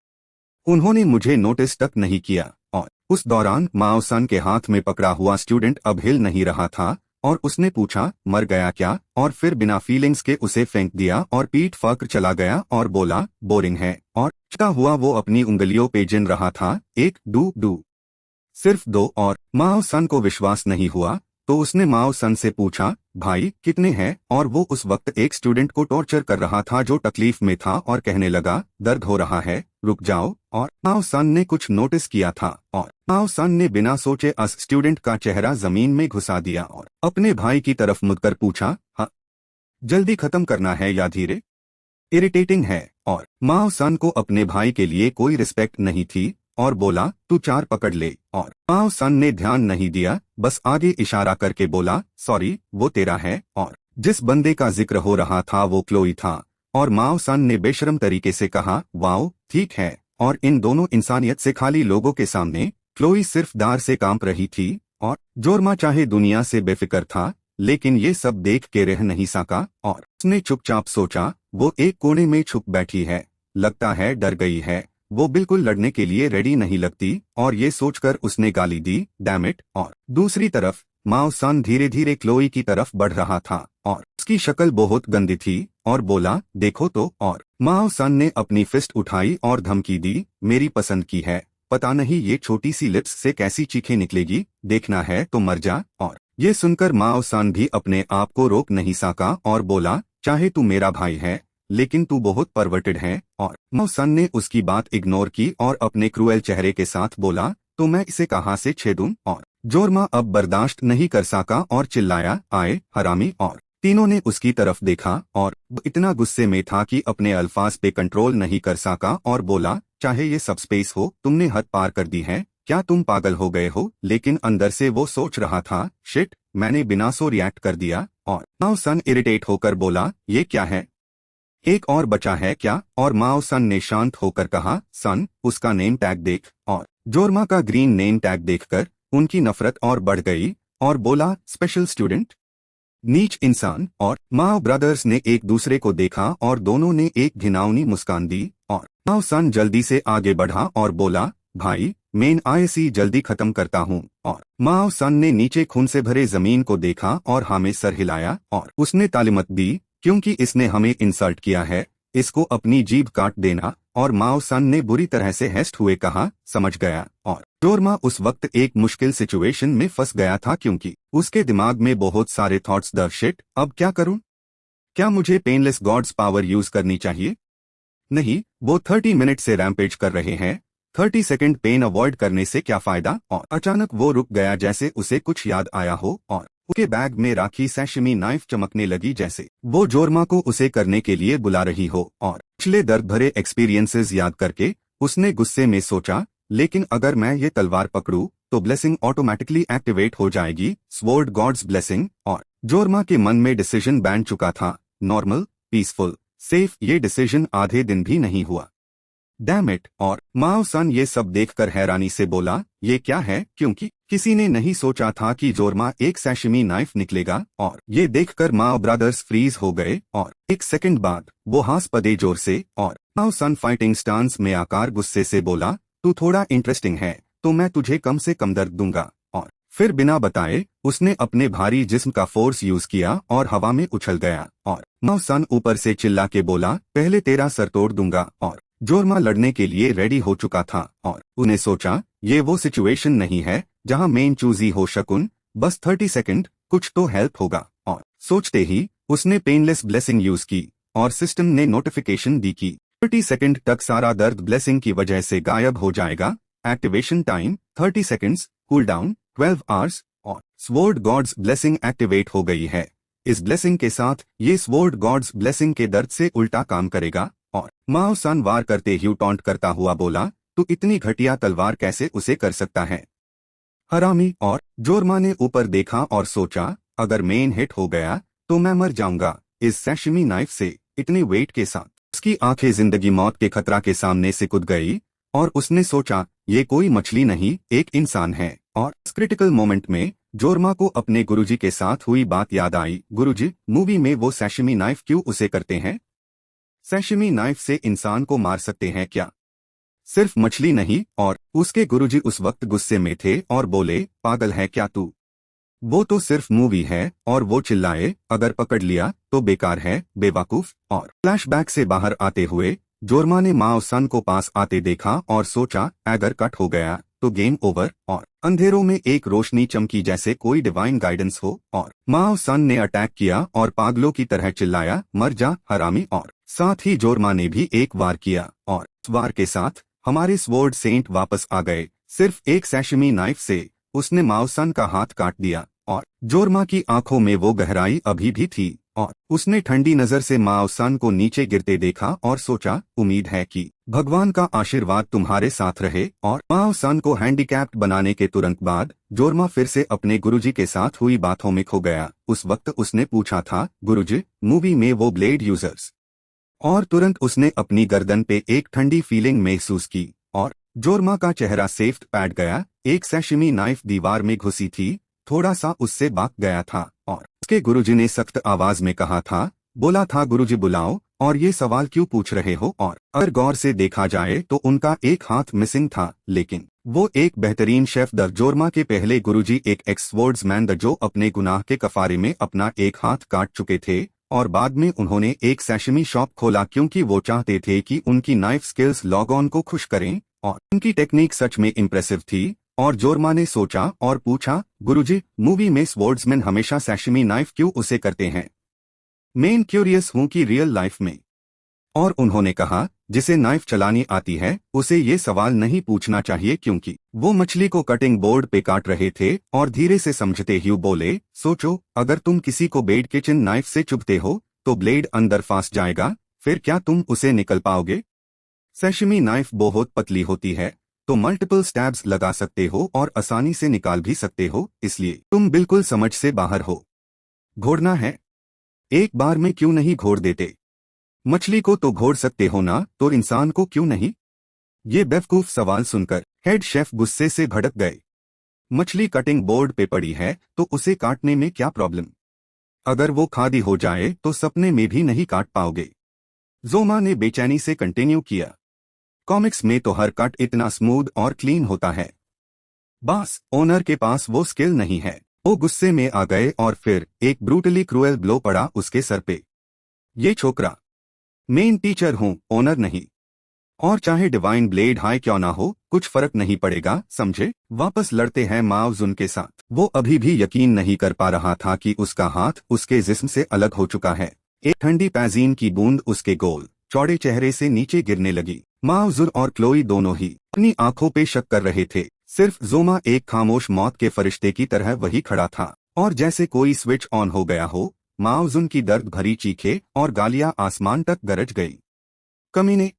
उन्होंने मुझे नोटिस तक नहीं किया और उस दौरान माओ सन के हाथ में पकड़ा हुआ स्टूडेंट अब हिल नहीं रहा था और उसने पूछा मर गया क्या और फिर बिना फीलिंग्स के उसे फेंक दिया और पीठ फक्र चला गया और बोला बोरिंग है और चका हुआ वो अपनी उंगलियों पे गिन रहा था 1 2 2 सिर्फ 2 और माओ सन को विश्वास नहीं हुआ तो उसने माओ सन से पूछा भाई कितने हैं और वो उस वक्त एक स्टूडेंट को टॉर्चर कर रहा था जो तकलीफ में था और कहने लगा दर्द हो रहा है रुक जाओ और माओ सन ने कुछ नोटिस किया था और माओ सन ने बिना सोचे उस स्टूडेंट का चेहरा जमीन में घुसा दिया और अपने भाई की तरफ मुड़कर पूछा हाँ जल्दी खत्म करना है या धीरे। इरिटेटिंग है और माओ सन को अपने भाई के लिए कोई रिस्पेक्ट नहीं थी और बोला तू 4 पकड़ ले और माओ सन ने ध्यान नहीं दिया बस आगे इशारा करके बोला सॉरी वो तेरा है और जिस बंदे का जिक्र हो रहा था वो क्लोई था और माओ सन ने बेशरम तरीके से कहा वाओ ठीक है और इन दोनों इंसानियत से खाली लोगों के सामने क्लोई सिर्फ दार से कांप रही थी और जोरमा चाहे दुनिया से बेफिक्र था लेकिन ये सब देख के रह नहीं सका और उसने चुपचाप सोचा वो एक कोने में छुप बैठी है लगता है डर गई है वो बिल्कुल लड़ने के लिए रेडी नहीं लगती और ये सोचकर उसने गाली दी डैम इट। और दूसरी तरफ माओ सन धीरे धीरे क्लोई की तरफ बढ़ रहा था और उसकी शक्ल बहुत गंदी थी और बोला देखो तो और माओ सन ने अपनी फिस्ट उठाई और धमकी दी मेरी पसंद की है पता नहीं ये छोटी सी लिप्स से कैसी चीखें निकलेगी देखना है तो मर जा। और ये सुनकर माओ सन भी अपने आप को रोक नहीं सका और बोला चाहे तू मेरा भाई है लेकिन तू बहुत परवर्टेड है और माओ सन ने उसकी बात इग्नोर की और अपने क्रूएल चेहरे के साथ बोला तो मैं इसे कहाँ से छेदूं। और जोरमा अब बर्दाश्त नहीं कर सका और चिल्लाया आए हरामी और तीनों ने उसकी तरफ देखा और इतना गुस्से में था कि अपने अल्फाज पे कंट्रोल नहीं कर सका और बोला चाहे ये सब स्पेस हो तुमने हद पार कर दी है क्या तुम पागल हो गए हो। लेकिन अंदर से वो सोच रहा था शिट मैंने बिना सो रिएक्ट कर दिया। और माओ सन इरिटेट होकर बोला ये क्या है एक और बचा है क्या। और माओ सन ने शांत होकर कहा सन उसका नेम टैग देख। और जोरमा का ग्रीन नेम टैग देखकर उनकी नफरत और बढ़ गई और बोला स्पेशल स्टूडेंट नीच इंसान। और माओ ब्रदर्स ने एक दूसरे को देखा और दोनों ने एक घिनौनी मुस्कान दी और माओ सन जल्दी से आगे बढ़ा और बोला भाई मेन आईसी जल्दी खत्म करता हूँ। और माओ सन ने नीचे खून से भरे जमीन को देखा और हमें सर हिलाया और उसने तालीमत दी क्योंकि इसने हमें इंसल्ट किया है इसको अपनी जीभ काट देना। और माओ सन ने बुरी तरह से हेस्ट हुए कहा समझ गया। और जोरमा उस वक्त एक मुश्किल सिचुएशन में फंस गया था क्योंकि उसके दिमाग में बहुत सारे थॉट्स द शिट अब क्या करूं। क्या मुझे पेनलेस गॉड्स पावर यूज करनी चाहिए। नहीं वो 30 मिनट से रैम्पेज कर रहे हैं 30 सेकंड पेन अवॉइड करने से क्या फायदा। और अचानक वो रुक गया जैसे उसे कुछ याद आया हो और उसके बैग में राखी सैशिमी नाइफ चमकने लगी जैसे वो जोरमा को उसे करने के लिए बुला रही हो। और पिछले दर्द भरे एक्सपीरियंसेस याद करके उसने गुस्से में सोचा लेकिन अगर मैं ये तलवार पकड़ूं तो ब्लेसिंग ऑटोमेटिकली एक्टिवेट हो जाएगी स्वॉर्ड गॉड्स ब्लेसिंग। और जोरमा के मन में डिसीजन बैन चुका था नॉर्मल पीसफुल सेफ। ये डिसीजन आधे दिन भी नहीं हुआ डैम इट। और माओ सन ये सब देखकर हैरानी से बोला ये क्या है क्योंकि किसी ने नहीं सोचा था कि जोरमा एक सैशिमी नाइफ निकलेगा। और ये देखकर माओ ब्रदर्स फ्रीज हो गए और एक सेकंड बाद वो हंस पड़े जोर से। और माओ सन फाइटिंग स्टांस में आकार गुस्से से बोला तू थोड़ा इंटरेस्टिंग है तो मैं तुझे कम से कम दर्द दूंगा। और फिर बिना बताए उसने अपने भारी जिस्म का फोर्स यूज किया और हवा में उछल गया। और माओ सन ऊपर से चिल्ला के बोला पहले तेरा सर तोड़ दूंगा। और जोरमा लड़ने के लिए रेडी हो चुका था और उन्हें सोचा ये वो सिचुएशन नहीं है जहां मेन चूजी हो शकुन बस 30 सेकंड कुछ तो हेल्प होगा। और सोचते ही उसने पेनलेस ब्लेसिंग यूज की और सिस्टम ने नोटिफिकेशन दी कि 30 सेकंड तक सारा दर्द ब्लेसिंग की वजह से गायब हो जाएगा। Activation time 30 seconds cool down 12 hours. और स्वॉर्ड गॉड्स ब्लेसिंग एक्टिवेट हो गई है। इस ब्लेसिंग के साथ ये स्वॉर्ड गॉड्स ब्लेसिंग के दर्द से उल्टा काम करेगा। और माओ सन वार करते ह्यू टॉन्ट करता हुआ बोला, तू इतनी घटिया तलवार कैसे उसे कर सकता है, हरामी। और जोरमा ने ऊपर देखा और सोचा, अगर मेन हिट हो गया तो मैं मर जाऊंगा इस सैशिमी नाइफ से, इतने वेट के साथ। उसकी आंखें जिंदगी मौत के खतरा के सामने से कूद गई और उसने सोचा, ये कोई मछली नहीं, एक इंसान है। और इस क्रिटिकल मोमेंट में जोरमा को अपने गुरुजी के साथ हुई बात याद आई। गुरुजी, मूवी में वो सैशिमी नाइफ क्यों उसे करते हैं? सैशिमी नाइफ से इंसान को मार सकते हैं क्या, सिर्फ मछली नहीं। और उसके गुरुजी उस वक्त गुस्से में थे और बोले, पागल है क्या तू, वो तो सिर्फ मूवी है। और वो चिल्लाए, अगर पकड़ लिया तो बेकार है, बेवकूफ। और फ्लैशबैक से बाहर आते हुए जोरमा ने माओ सन को पास आते देखा और सोचा, अगर कट हो गया तो गेम ओवर। और अंधेरों में एक रोशनी चमकी जैसे कोई डिवाइन गाइडेंस हो। और माओ सन ने अटैक किया और पागलों की तरह चिल्लाया, मर जा हरामी। और साथ ही जोरमा ने भी एक वार किया और इस वार के साथ हमारे स्वॉर्ड सेंट वापस आ गए। सिर्फ एक सैशिमी नाइफ से उसने माओ सन का हाथ काट दिया। और जोरमा की आंखों में वो गहराई अभी भी थी और उसने ठंडी नजर से माओ सन को नीचे गिरते देखा और सोचा, उम्मीद है कि भगवान का आशीर्वाद तुम्हारे साथ रहे। और माओ सन को हैंडीकैप्ड बनाने के तुरंत बाद जोरमा फिर से अपने गुरुजी के साथ हुई बातों में खो गया। उस वक्त उसने पूछा था, गुरुजी, मूवी में वो ब्लेड यूजर्स। और तुरंत उसने अपनी गर्दन पे एक ठंडी फीलिंग महसूस की और जोरमा का चेहरा सेफ्ट पैड गया। एक सैशिमी नाइफ दीवार में घुसी थी, थोड़ा सा उससे बाक गया था। और उसके गुरुजी ने सख्त आवाज में कहा था, बोला था गुरुजी बुलाओ, और ये सवाल क्यों पूछ रहे हो? और अगर गौर से देखा जाए तो उनका एक हाथ मिसिंग था, लेकिन वो एक बेहतरीन शेफ द जोरमा के पहले गुरुजी एक एक्स स्वॉर्ड्समैन द जो अपने गुनाह के कफारे में अपना एक हाथ काट चुके थे। और बाद में उन्होंने एक सैशिमी शॉप खोला क्योंकि वो चाहते थे कि उनकी नाइफ स्किल्स लॉगऑन को खुश करें। और उनकी टेक्निक सच में इम्प्रेसिव थी। और जोरमा ने सोचा और पूछा, गुरुजी, मूवी में स्वॉर्ड्समैन हमेशा सैशिमी नाइफ क्यों उसे करते हैं? मैं क्यूरियस हूं कि रियल लाइफ में। और उन्होंने कहा, जिसे नाइफ चलानी आती है उसे ये सवाल नहीं पूछना चाहिए, क्योंकि वो मछली को कटिंग बोर्ड पे काट रहे थे। और धीरे से समझते ह्यू बोले, सोचो, अगर तुम किसी को बेड किचन नाइफ से चुभते हो तो ब्लेड अंदर फंस जाएगा, फिर क्या तुम उसे निकल पाओगे? सैशिमी नाइफ बहुत पतली होती है तो मल्टीपल स्टैब्स लगा सकते हो और आसानी से निकाल भी सकते हो, इसलिए तुम बिल्कुल समझ से बाहर हो। घोड़ना है, एक बार में क्यों नहीं घोड़ देते? मछली को तो घोड़ सकते हो ना, तो इंसान को क्यों नहीं? ये बेवकूफ सवाल सुनकर हेड शेफ गुस्से से भड़क गए। मछली कटिंग बोर्ड पे पड़ी है तो उसे काटने में क्या प्रॉब्लम? अगर वो खादी हो जाए तो सपने में भी नहीं काट पाओगे। जोमा ने बेचैनी से कंटिन्यू किया, कॉमिक्स में तो हर कट इतना स्मूथ और क्लीन होता है, बस ओनर के पास वो स्किल नहीं है। वो गुस्से में आ गए और फिर एक ब्रूटली क्रूएल ब्लो पड़ा उसके सर पे। ये छोकरा, मेन टीचर हूँ, ओनर नहीं। और चाहे डिवाइन ब्लेड हाई क्यों ना हो, कुछ फर्क नहीं पड़ेगा, समझे? वापस लड़ते हैं माओ जुन के साथ। वो अभी भी यकीन नहीं कर पा रहा था कि उसका हाथ उसके जिस्म से अलग हो चुका है। एक ठंडी पैजीन की बूंद उसके गोल चौड़े चेहरे से नीचे गिरने लगी। माओ जुन और क्लोई दोनों ही अपनी आंखों पे शक कर रहे थे। सिर्फ जोमा एक खामोश मौत के फरिश्ते की तरह वही खड़ा था। और जैसे कोई स्विच ऑन हो गया हो, माओ जुन की दर्द भरी चीखें और गालियां आसमान तक गरज गई। कमीने,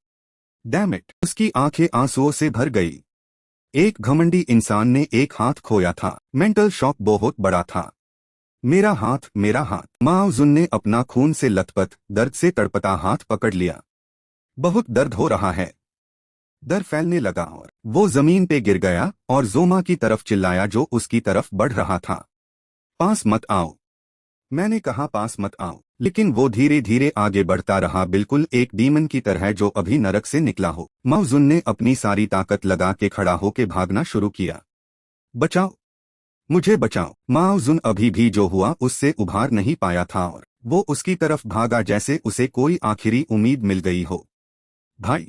डैम इट! उसकी आंखें आंसुओं से भर गई। एक घमंडी इंसान ने एक हाथ खोया था। मेंटल शॉक बहुत बड़ा था। मेरा हाथ, मेरा हाथ! माओ जुन ने अपना खून से लथपथ, दर्द से तड़पता हाथ पकड़ लिया। बहुत दर्द हो रहा है। दर्द फैलने लगा और वो जमीन पे गिर गया और जोमा की तरफ चिल्लाया जो उसकी तरफ बढ़ रहा था। पास मत आओ, मैंने कहा पास मत आओ। लेकिन वो धीरे धीरे आगे बढ़ता रहा, बिल्कुल एक डीमन की तरह जो अभी नरक से निकला हो। माओ जुन ने अपनी सारी ताकत लगा के खड़ा होके भागना शुरू किया। बचाओ, मुझे बचाओ! माओ जुन अभी भी जो हुआ उससे उभार नहीं पाया था और वो उसकी तरफ भागा जैसे उसे कोई आखिरी उम्मीद मिल गई हो। भाई,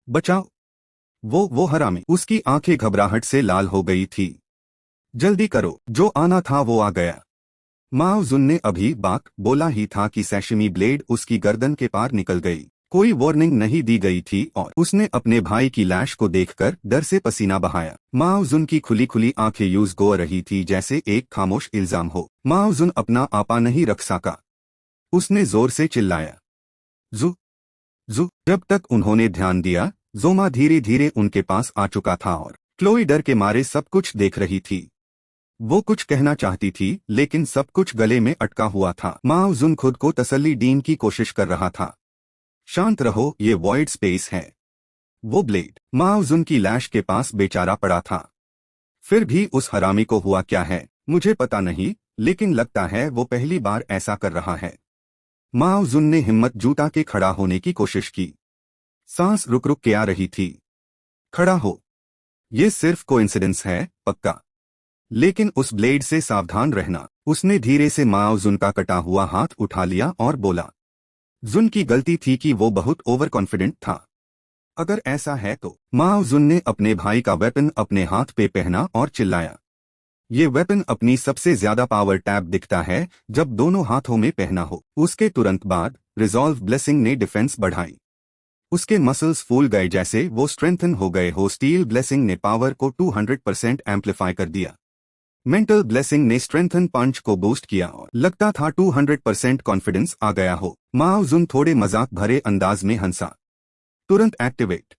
बचाओ! वो हरामी! उसकी आंखें घबराहट से लाल हो गई थी। जल्दी करो, जो आना था वो आ गया। माओ जुन ने अभी बाक बोला ही था कि सैशिमी ब्लेड उसकी गर्दन के पार निकल गई। कोई वार्निंग नहीं दी गई थी और उसने अपने भाई की लाश को देखकर डर से पसीना बहाया। माओ जुन की खुली खुली आंखें यूज गो रही थी जैसे एक खामोश इल्जाम हो। माओ जुन अपना आपा नहीं रख सका। उसने जोर से चिल्लाया, जू जू। जब तक उन्होंने ध्यान दिया, जोमा धीरे धीरे उनके पास आ चुका था और क्लोई डर के मारे सब कुछ देख रही थी। वो कुछ कहना चाहती थी लेकिन सब कुछ गले में अटका हुआ था। माओ जुन खुद को तसल्ली देने की कोशिश कर रहा था। शांत रहो, ये वॉइड स्पेस है। वो ब्लेड माओ जुन की लाश के पास बेचारा पड़ा था। फिर भी उस हरामी को हुआ क्या है मुझे पता नहीं, लेकिन लगता है वो पहली बार ऐसा कर रहा है। माओ जुन ने हिम्मत जुटा के खड़ा होने की कोशिश की। सांस रुक रुक के आ रही थी। खड़ा हो, ये सिर्फ कोइंसिडेंस है, पक्का। लेकिन उस ब्लेड से सावधान रहना। उसने धीरे से माओ जुन का कटा हुआ हाथ उठा लिया और बोला, जुन की गलती थी कि वो बहुत ओवर कॉन्फिडेंट था। अगर ऐसा है तो माओ जुन ने अपने भाई का वेपन अपने हाथ पे पहना और चिल्लाया। ये वेपन अपनी सबसे ज्यादा पावर टैब दिखता है जब दोनों हाथों में पहना हो। उसके तुरंत बाद रिजॉल्व ब्लेसिंग ने डिफेंस बढ़ाई। उसके मसल्स फूल गए जैसे वो स्ट्रेंथन हो गए हो। स्टील ब्लेसिंग ने पावर को 200% एम्पलीफाई कर दिया। मेंटल ब्लेसिंग ने स्ट्रेंथन पंच को बूस्ट किया और लगता था 200% कॉन्फिडेंस आ गया हो। माओ जुन थोड़े मजाक भरे अंदाज में हंसा। तुरंत एक्टिवेट।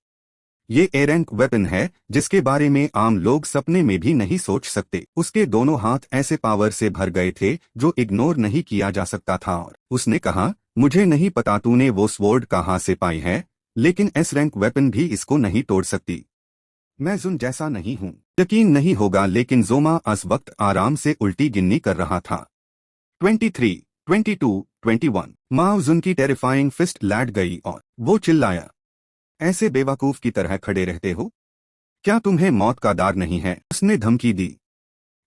ये ए रैंक वेपन है जिसके बारे में आम लोग सपने में भी नहीं सोच सकते। उसके दोनों हाथ ऐसे पावर से भर गए थे जो इग्नोर नहीं किया जा सकता था और उसने कहा, मुझे नहीं पता तूने वो स्वॉर्ड कहाँ से पाई है, लेकिन एस रैंक वेपन भी इसको नहीं तोड़ सकती। मैं जुन जैसा नहीं हूँ। यकीन नहीं होगा लेकिन जोमा इस वक्त आराम से उल्टी गिननी कर रहा था। 23, 22, 21। माओ जुन की टेरिफाइंग फिस्ट लैट गई और वो चिल्लाया, ऐसे बेवकूफ की तरह खड़े रहते हो? क्या तुम्हें मौत का डर नहीं है? उसने धमकी दी,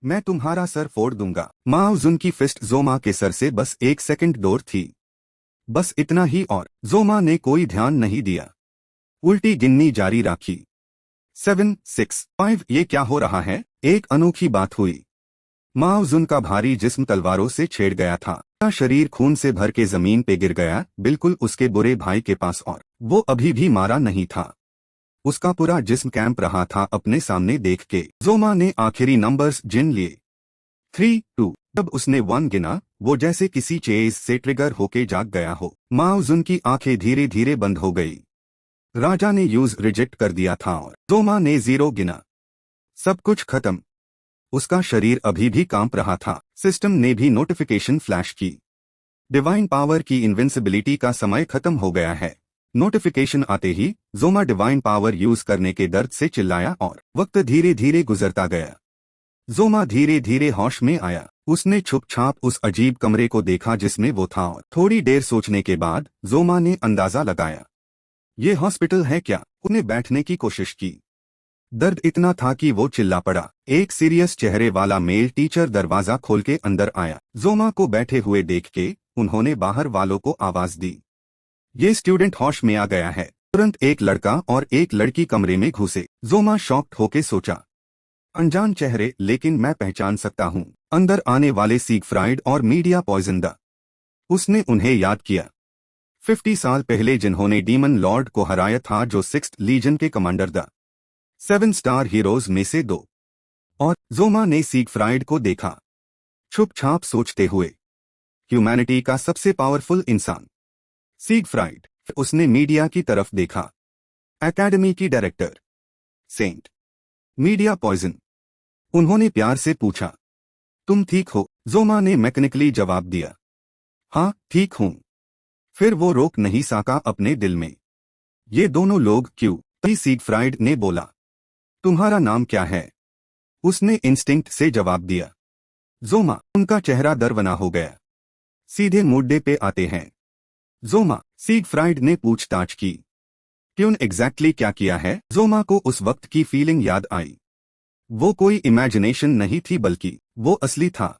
मैं तुम्हारा सर फोड़ दूंगा। माओ जुन की फिस्ट जोमा के सर से बस 1 सेकंड दूर थी। बस इतना ही और जोमा ने कोई ध्यान नहीं दिया। उल्टी गिननी जारी रखी। 7, 6, 5। ये क्या हो रहा है? एक अनोखी बात हुई। माओ जुन का भारी जिस्म तलवारों से छेड़ गया था। उसका शरीर खून से भर के जमीन पे गिर गया, बिल्कुल उसके बुरे भाई के पास, और वो अभी भी मारा नहीं था। उसका पूरा जिस्म कैंप रहा था अपने सामने देख के। जोमा ने आखिरी नंबर्स गिन लिए। 3, 2। जब उसने 1 गिना, वो जैसे किसी चीज से ट्रिगर होके जाग गया हो। माओ जुन की आंखें धीरे धीरे बंद हो गई। राजा ने यूज रिजेक्ट कर दिया था और जोमा ने 0 गिना। सब कुछ खत्म। उसका शरीर अभी भी कांप रहा था। सिस्टम ने भी नोटिफिकेशन फ्लैश की। डिवाइन पावर की इनविंसिबिलिटी का समय खत्म हो गया है। नोटिफिकेशन आते ही जोमा डिवाइन पावर यूज करने के दर्द से चिल्लाया और वक्त धीरे धीरे गुजरता गया। जोमा धीरे धीरे होश में आया। उसने छुपछाप उस अजीब कमरे को देखा जिसमें वो था और थोड़ी देर सोचने के बाद जोमा ने अंदाजा लगाया, ये हॉस्पिटल है क्या? उन्हें बैठने की कोशिश की। दर्द इतना था कि वो चिल्ला पड़ा। एक सीरियस चेहरे वाला मेल टीचर दरवाजा खोल के अंदर आया। जोमा को बैठे हुए देख के उन्होंने बाहर वालों को आवाज दी, ये स्टूडेंट होश में आ गया है। तुरंत एक लड़का और एक लड़की कमरे में घुसे। जोमा शॉक्ड होके सोचा, अनजान चेहरे, लेकिन मैं पहचान सकता हूँ। अंदर आने वाले सिगफ्राइड और मीडिया पॉइजन। उसने उन्हें याद किया। 50 साल पहले जिन्होंने डीमन लॉर्ड को हराया था, जो 6th लीजन के कमांडर 7 स्टार हीरोज में से 2। और जोमा ने सिगफ्राइड को देखा, छुपछाप सोचते हुए, ह्यूमैनिटी का सबसे पावरफुल इंसान सिगफ्राइड। उसने मीडिया की तरफ देखा, एकेडमी की डायरेक्टर सेंट मीडिया पॉइजन। उन्होंने प्यार से पूछा, तुम ठीक हो? जोमा ने मैकेनिकली जवाब दिया, हाँ ठीक हूं। फिर वो रोक नहीं सका अपने दिल में, ये दोनों लोग क्यों? तभी सिगफ्राइड ने बोला, तुम्हारा नाम क्या है? उसने इंस्टिंक्ट से जवाब दिया, जोमा। उनका चेहरा दरवना हो गया। सीधे मुद्दे पे आते हैं, जोमा। सिगफ्राइड ने पूछताछ की, ट्यून एग्जैक्टली क्या किया है? जोमा को उस वक्त की फीलिंग याद आई। वो कोई इमेजिनेशन नहीं थी बल्कि वो असली था।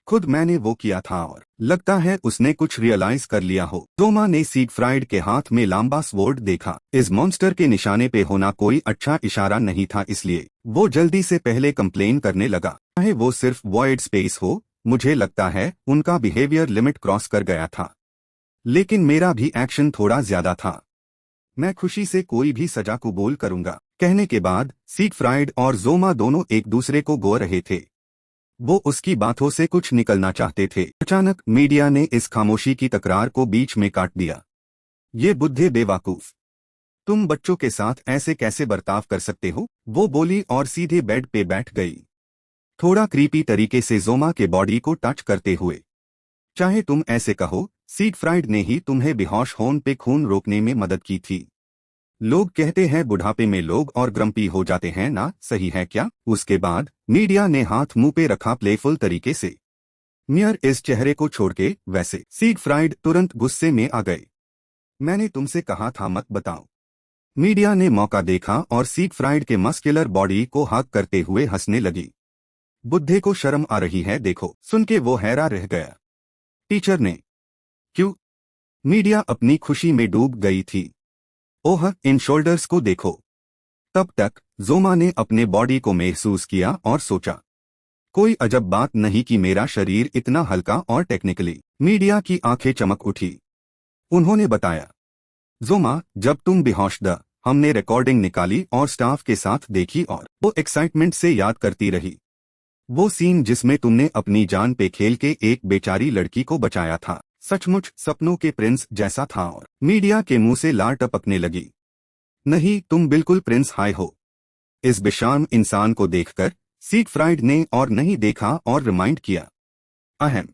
खुद मैंने वो किया था और लगता है उसने कुछ रियलाइज कर लिया हो। जोमा ने सिगफ्राइड के हाथ में लंबा स्वॉर्ड देखा। इस मॉन्स्टर के निशाने पे होना कोई अच्छा इशारा नहीं था, इसलिए वो जल्दी से पहले कंप्लेन करने लगा, चाहे वो सिर्फ वॉइड स्पेस हो। मुझे लगता है उनका बिहेवियर लिमिट क्रॉस कर गया था। लेकिन मेरा भी एक्शन थोड़ा ज्यादा था। मैं खुशी से कोई भी सजा कबूल करूंगा। कहने के बाद सीगफ्राइड और जोमा दोनों एक दूसरे को गो रहे थे। वो उसकी बातों से कुछ निकलना चाहते थे। अचानक मीडिया ने इस खामोशी की तकरार को बीच में काट दिया। ये बुद्धे बेवकूफ, तुम बच्चों के साथ ऐसे कैसे बर्ताव कर सकते हो? वो बोली और सीधे बेड पे बैठ गई, थोड़ा क्रीपी तरीके से जोमा के बॉडी को टच करते हुए। चाहे तुम ऐसे कहो, सीगफ्राइड ने ही तुम्हें बेहोश होने पे खून रोकने में मदद की थी। लोग कहते हैं बुढ़ापे में लोग और ग्रम्पी हो जाते हैं ना, सही है क्या? उसके बाद मीडिया ने हाथ मुंह पे रखा प्लेफुल तरीके से। मियर इस चेहरे को छोड़ के वैसे। सीगफ्राइड तुरंत गुस्से में आ गए। मैंने तुमसे कहा था मत बताओ। मीडिया ने मौका देखा और सीगफ्राइड के मस्कुलर बॉडी को हग करते हुए हंसने लगी। बुद्धे को शर्म आ रही है देखो। सुन के वो हैरान रह गया। टीचर ने? क्यों? मीडिया अपनी खुशी में डूब गई थी। ओह, इन शोल्डर्स को देखो। तब तक जोमा ने अपने बॉडी को महसूस किया और सोचा, कोई अजब बात नहीं कि मेरा शरीर इतना हल्का और टेक्निकली। मीडिया की आंखें चमक उठी। उन्होंने बताया, जोमा, जब तुम बेहोश द हमने रिकॉर्डिंग निकाली और स्टाफ के साथ देखी और वो एक्साइटमेंट से याद करती रही। वो सीन जिसमें तुमने अपनी जान पे खेल के एक बेचारी लड़की को बचाया था, सचमुच सपनों के प्रिंस जैसा था। और मीडिया के मुंह से लार टपकने लगी। नहीं, तुम बिल्कुल प्रिंस हाई हो। इस बेशर्म इंसान को देखकर सीगफ्राइड ने और नहीं देखा और रिमाइंड किया। अहम।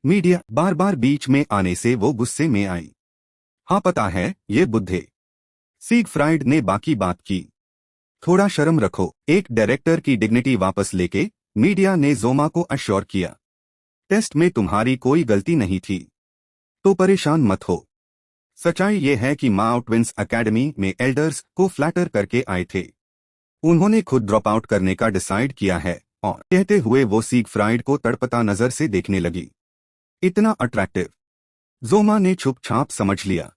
मीडिया बार बार बीच में आने से वो गुस्से में आई। हाँ पता है, ये बुद्धे। सीगफ्राइड ने बाकी बात की। थोड़ा शर्म रखो। एक डायरेक्टर की डिग्निटी वापस लेके मीडिया ने जोमा को अश्योर किया, टेस्ट में तुम्हारी कोई गलती नहीं थी, तो परेशान मत हो। सच्चाई ये है कि माओ ट्विंस एकेडमी में एल्डर्स को फ्लैटर करके आए थे। उन्होंने खुद ड्रॉप आउट करने का डिसाइड किया है। और कहते हुए वो सीगफ्राइड को तड़पता नजर से देखने लगी। इतना अट्रैक्टिव? जोमा ने छुपछाप समझ लिया।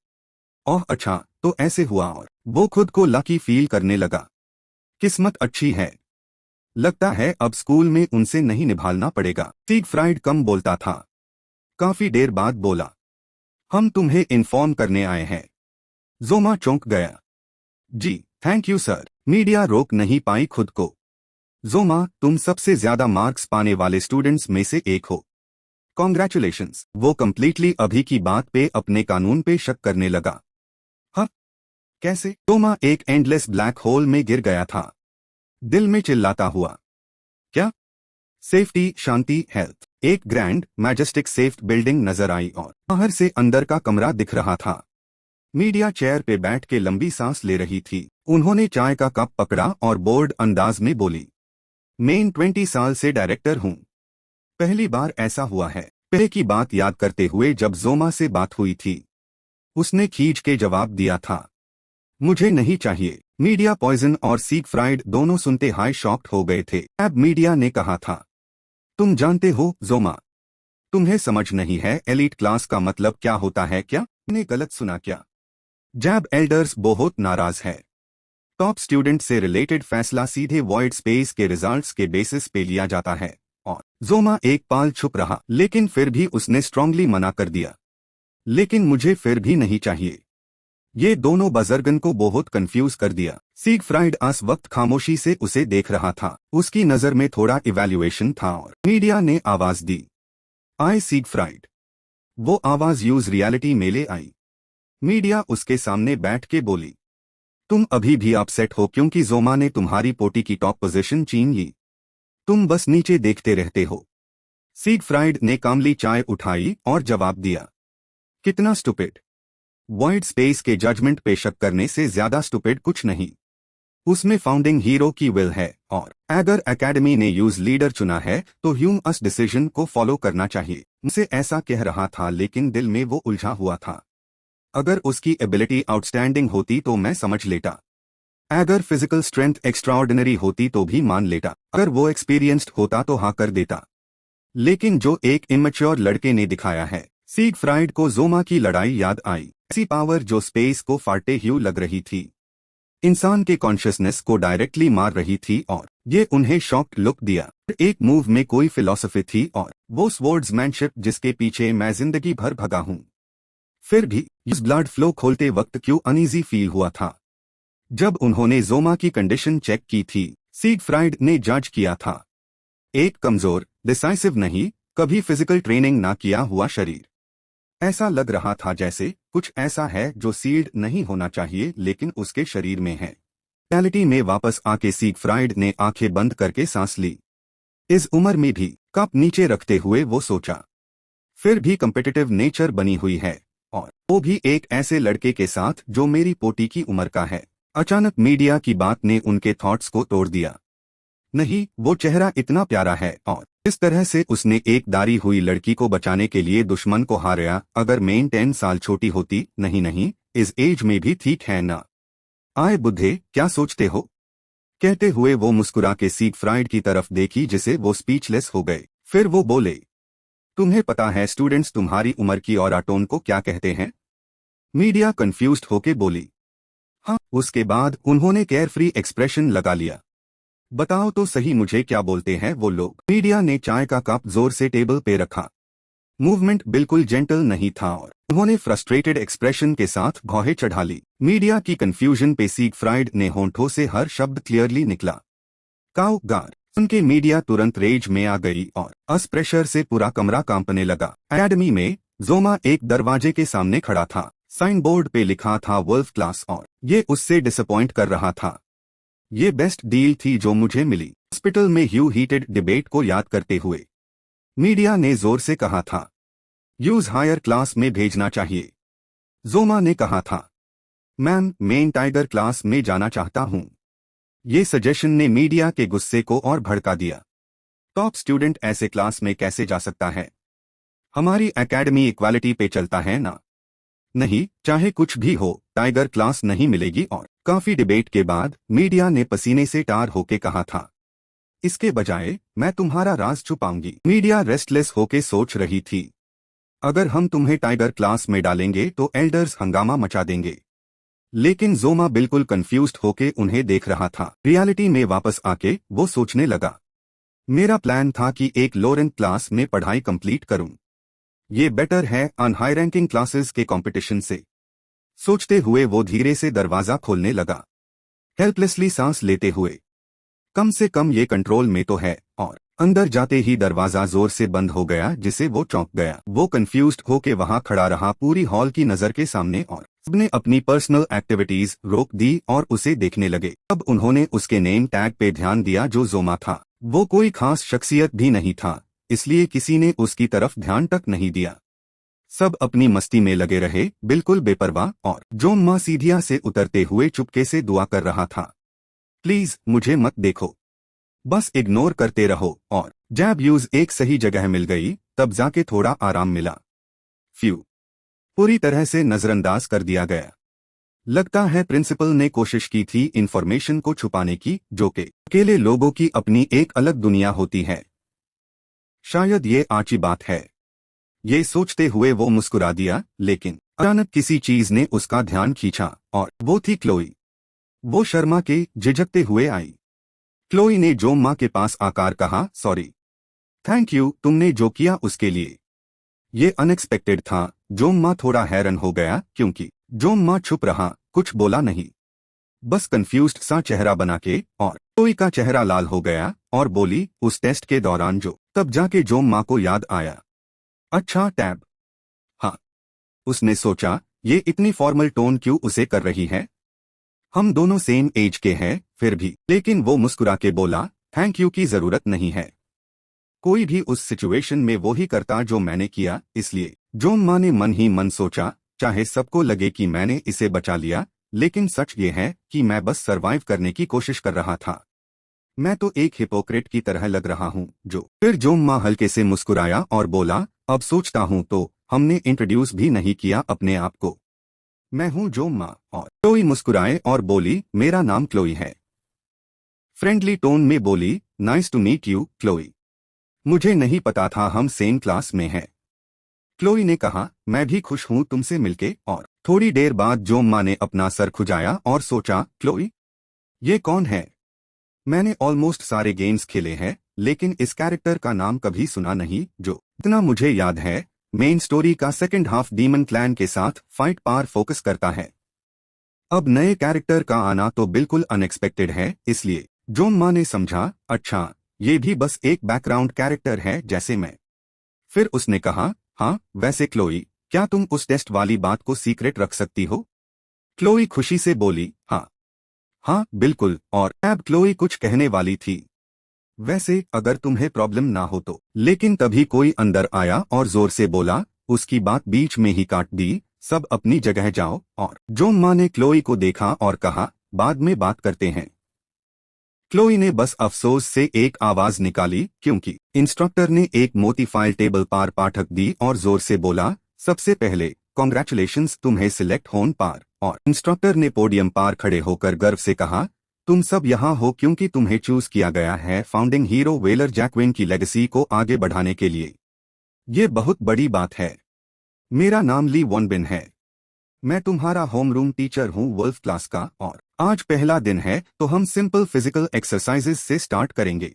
ओह अच्छा, तो ऐसे हुआ। और वो खुद को लकी फील करने लगा। किस्मत अच्छी है, लगता है अब स्कूल में उनसे नहीं निभालना पड़ेगा। सीगफ्राइड कम बोलता था। काफी देर बाद बोला, हम तुम्हें इन्फॉर्म करने आए हैं। जोमा चौंक गया। जी थैंक यू सर। मीडिया रोक नहीं पाई खुद को। जोमा, तुम सबसे ज्यादा मार्क्स पाने वाले स्टूडेंट्स में से एक हो। कॉन्ग्रेचुलेशंस। वो कंप्लीटली अभी की बात पे अपने कानून पे शक करने लगा। हाँ कैसे? जोमा एक एंडलेस ब्लैक होल में गिर गया था, दिल में चिल्लाता हुआ। क्या? सेफ्टी, शांति, हेल्थ। एक ग्रैंड मैजेस्टिक सेफ बिल्डिंग नजर आई और बाहर से अंदर का कमरा दिख रहा था। मीडिया चेयर पे बैठ के लंबी सांस ले रही थी। उन्होंने चाय का कप पकड़ा और बोर्ड अंदाज में बोली, मैं 20 साल से डायरेक्टर हूं। पहली बार ऐसा हुआ है। पहले की बात याद करते हुए जब जोमा से बात हुई थी, उसने खींच के जवाब दिया था, मुझे नहीं चाहिए। मीडिया पॉइजन और सीगफ्राइड दोनों सुनते हाई शॉक्ड हो गए थे। अब मीडिया ने कहा था, तुम जानते हो जोमा, तुम्हें समझ नहीं है एलीट क्लास का मतलब क्या होता है क्या? मैंने गलत सुना क्या? जैब एल्डर्स बहुत नाराज है। टॉप स्टूडेंट से रिलेटेड फैसला सीधे वॉइड स्पेस के रिजल्ट्स के बेसिस पे लिया जाता है। और जोमा एक पाल चुप रहा, लेकिन फिर भी उसने स्ट्रांगली मना कर दिया, लेकिन मुझे फिर भी नहीं चाहिए। ये दोनों बजर्गन को बहुत कंफ्यूज कर दिया। सीगफ्राइड इस वक्त खामोशी से उसे देख रहा था। उसकी नजर में थोड़ा इवैल्यूएशन था। और मीडिया ने आवाज दी, आए सीगफ्राइड। वो आवाज यूज रियलिटी में ले आई। मीडिया उसके सामने बैठ के बोली, तुम अभी भी अपसेट हो क्योंकि जोमा ने तुम्हारी पोटी की टॉप पोजीशन छीन ली। तुम बस नीचे देखते रहते हो। सीगफ्राइड ने कामली चाय उठाई और जवाब दिया, कितना स्टूपिड। वॉइड स्पेस के जजमेंट पे शक करने से ज्यादा स्टूपिड कुछ नहीं। उसमें फाउंडिंग हीरो की विल है। और अगर एकेडमी ने यूज लीडर चुना है तो ह्यूम अस डिसीजन को फॉलो करना चाहिए। मुझसे ऐसा कह रहा था, लेकिन दिल में वो उलझा हुआ था। अगर उसकी एबिलिटी आउटस्टैंडिंग होती तो मैं समझ लेता। अगर फिजिकल स्ट्रेंथ एक्स्ट्राऑर्डिनरी होती तो भी मान लेता। अगर वो एक्सपीरियंस्ड होता तो हाँ कर देता। लेकिन जो एक इमेच्योर लड़के ने दिखाया है। सीगफ्राइड को जोमा की लड़ाई याद आई। ऐसी पावर जो स्पेस को फाड़ते ह्यू लग रही थी, इंसान के कॉन्शियसनेस को डायरेक्टली मार रही थी। और ये उन्हें शॉक्ड लुक दिया। एक मूव में कोई फिलॉसफी थी और वो स्वर्ड्समैनशिप जिसके पीछे मैं जिंदगी भर भगा हूं। फिर भी इस ब्लड फ्लो खोलते वक्त क्यों अनईजी फील हुआ था। जब उन्होंने जोमा की कंडीशन चेक की थी, सिगफ्राइड ने जज किया था एक कमजोर, डिसाइसिव नहीं, कभी फिजिकल ट्रेनिंग ना किया हुआ शरीर। ऐसा लग रहा था जैसे कुछ ऐसा है जो सील्ड नहीं होना चाहिए लेकिन उसके शरीर में है। रियलिटी में वापस आके सिगफ्राइड ने आंखें बंद करके सांस ली। इस उम्र में भी कप नीचे रखते हुए वो सोचा, फिर भी कम्पिटिटिव नेचर बनी हुई है, और वो भी एक ऐसे लड़के के साथ जो मेरी पोती की उम्र का है। अचानक मीडिया की बात ने उनके थॉट्स को तोड़ दिया। नहीं, वो चेहरा इतना प्यारा है, और इस तरह से उसने एक दारी हुई लड़की को बचाने के लिए दुश्मन को हारा। अगर मैं 10 साल छोटी होती, नहीं नहीं, इस एज में भी ठीक है ना। आए बुद्धे, क्या सोचते हो? कहते हुए वो मुस्कुरा के सिगफ्राइड की तरफ देखी जिसे वो स्पीचलेस हो गए। फिर वो बोले, तुम्हें पता है स्टूडेंट्स तुम्हारी उम्र की ओराटोन को क्या कहते हैं? मीडिया कंफ्यूज्ड होके बोली, हाँ। उसके बाद उन्होंने केयरफ्री एक्सप्रेशन लगा लिया। बताओ तो सही, मुझे क्या बोलते हैं वो लोग? मीडिया ने चाय का कप जोर से टेबल पे रखा। मूवमेंट बिल्कुल जेंटल नहीं था और उन्होंने फ्रस्ट्रेटेड एक्सप्रेशन के साथ भौहें चढ़ा ली। मीडिया की कंफ्यूजन पे सिगफ्राइड ने होंठों से हर शब्द क्लियरली निकला। काउ गार। उनके मीडिया तुरंत रेज में आ गई और अस प्रेशर से पूरा कमरा कांपने लगा। एकेडमी में जोमा एक दरवाजे के सामने खड़ा था। साइन बोर्ड पे लिखा था वुल्फ क्लास, और ये उससे डिसअपॉइंट कर रहा था। ये बेस्ट डील थी जो मुझे मिली। हॉस्पिटल में ह्यू हीटेड डिबेट को याद करते हुए मीडिया ने जोर से कहा था, यूज हायर क्लास में भेजना चाहिए। जोमा ने कहा था, मैम मैं टाइगर क्लास में जाना चाहता हूं। ये सजेशन ने मीडिया के गुस्से को और भड़का दिया। टॉप स्टूडेंट ऐसे क्लास में कैसे जा सकता है? हमारी एकेडमी इक्वालिटी पे चलता है ना। नहीं, चाहे कुछ भी हो, टाइगर क्लास नहीं मिलेगी। और काफी डिबेट के बाद मीडिया ने पसीने से टार होके कहा था, इसके बजाय मैं तुम्हारा राज छुपाऊंगी। मीडिया रेस्टलेस होके सोच रही थी, अगर हम तुम्हें टाइगर क्लास में डालेंगे तो एल्डर्स हंगामा मचा देंगे। लेकिन जोमा बिल्कुल कंफ्यूज्ड होके उन्हें देख रहा था। रियलिटी में वापस आके वो सोचने लगा, मेरा प्लान था कि एक लो रैंक क्लास में पढ़ाई कंप्लीट करूं। ये बेटर है अन हाई रैंकिंग क्लासेस के कंपटीशन से। सोचते हुए वो धीरे से दरवाजा खोलने लगा, हेल्पलेसली सांस लेते हुए। कम से कम ये कंट्रोल में तो है। और अंदर जाते ही दरवाजा जोर से बंद हो गया जिसे वो चौंक गया। वो कंफ्यूज्ड होके वहां खड़ा रहा, पूरी हॉल की नजर के सामने, और सबने अपनी पर्सनल एक्टिविटीज रोक दी और उसे देखने लगे। अब उन्होंने उसके नेम टैग पे ध्यान दिया जो जोमा था। वो कोई खास शख्सियत भी नहीं था, इसलिए किसी ने उसकी तरफ ध्यान तक नहीं दिया। सब अपनी मस्ती में लगे रहे, बिल्कुल बेपरवाह। और जोमा सीढ़ियां से उतरते हुए चुपके से दुआ कर रहा था, प्लीज मुझे मत देखो, बस इग्नोर करते रहो। और जब यूज एक सही जगह मिल गई तब जाके थोड़ा आराम मिला। फ्यू, पूरी तरह से नजरअंदाज कर दिया गया। लगता है प्रिंसिपल ने कोशिश की थी इंफॉर्मेशन को छुपाने की, जो कि अकेले लोगों की अपनी एक अलग दुनिया होती है। शायद ये आची बात है। ये सोचते हुए वो मुस्कुरा दिया, लेकिन अचानक किसी चीज ने उसका ध्यान खींचा, और वो थी क्लोई। वो शर्मा के झिझकते हुए आई। क्लोई ने जोमा के पास आकर कहा, सॉरी, थैंक यू तुमने जो किया उसके लिए। ये अनएक्सपेक्टेड था। जोमा थोड़ा हैरान हो गया क्योंकि जोमा चुप रहा, कुछ बोला नहीं, बस कंफ्यूज्ड सा चेहरा बना के। और क्लोई का चेहरा लाल हो गया और बोली, उस टेस्ट के दौरान जो। तब जाके जोमा को याद आया, अच्छा टैब। हाँ, उसने सोचा, ये इतनी फॉर्मल टोन क्यों उसे कर रही है? हम दोनों सेम एज के हैं फिर भी। लेकिन वो मुस्कुरा के बोला, थैंक यू की जरूरत नहीं है। कोई भी उस सिचुएशन में वो ही करता जो मैंने किया, इसलिए। जोमा ने मन ही मन सोचा, चाहे सबको लगे कि मैंने इसे बचा लिया, लेकिन सच ये है कि मैं बस सरवाइव करने की कोशिश कर रहा था। मैं तो एक हिपोक्रेट की तरह लग रहा हूँ जो। फिर जोमा हल्के से मुस्कुराया और बोला, अब सोचता हूँ तो हमने इंट्रोड्यूस भी नहीं किया अपने आप को। मैं हूँ जोमा। और क्लोई मुस्कुराए और बोली, मेरा नाम क्लोई है। फ्रेंडली टोन में बोली, nice to meet you Chloe. मुझे नहीं पता था हम सेम क्लास में हैं। क्लोई ने कहा, मैं भी खुश हूँ तुमसे मिलके। और थोड़ी देर बाद जोमा ने अपना सर खुजाया और सोचा, क्लोई, ये कौन है? मैंने ऑलमोस्ट सारे गेम्स खेले हैं, लेकिन इस कैरेक्टर का नाम कभी सुना नहीं। जो इतना मुझे याद है, मेन स्टोरी का सेकंड हाफ डीमन क्लैन के साथ फाइट पार फोकस करता है। अब नए कैरेक्टर का आना तो बिल्कुल अनएक्सपेक्टेड है, इसलिए जोंगमा ने समझा, अच्छा ये भी बस एक बैकग्राउंड कैरेक्टर है जैसे मैं। फिर उसने कहा, हाँ वैसे क्लोई, क्या तुम उस टेस्ट वाली बात को सीक्रेट रख सकती हो? क्लोई खुशी से बोली, हाँ हाँ बिल्कुल। और अब क्लोई कुछ कहने वाली थी, वैसे अगर तुम्हें प्रॉब्लम ना हो तो, लेकिन तभी कोई अंदर आया और जोर से बोला, उसकी बात बीच में ही काट दी, सब अपनी जगह जाओ। और जोंगमा ने क्लोई को देखा और कहा, बाद में बात करते हैं। क्लोई ने बस अफसोस से एक आवाज निकाली, क्योंकि इंस्ट्रक्टर ने एक मोटी फाइल टेबल पार पाठक दी और जोर से बोला, सबसे पहले कॉन्ग्रेचुलेशंस तुम्हें सिलेक्ट होन पार। और इंस्ट्रक्टर ने पोडियम पार खड़े होकर गर्व से कहा, तुम सब यहाँ हो क्योंकि तुम्हें चूज किया गया है फाउंडिंग हीरो वेलर जैक्विन की लेगेसी को आगे बढ़ाने के लिए। ये बहुत बड़ी बात है। मेरा नाम ली वॉनबिन है। मैं तुम्हारा होमरूम टीचर हूँ वुल्फ क्लास का, और आज पहला दिन है तो हम सिंपल फिजिकल एक्सरसाइजेस से स्टार्ट करेंगे।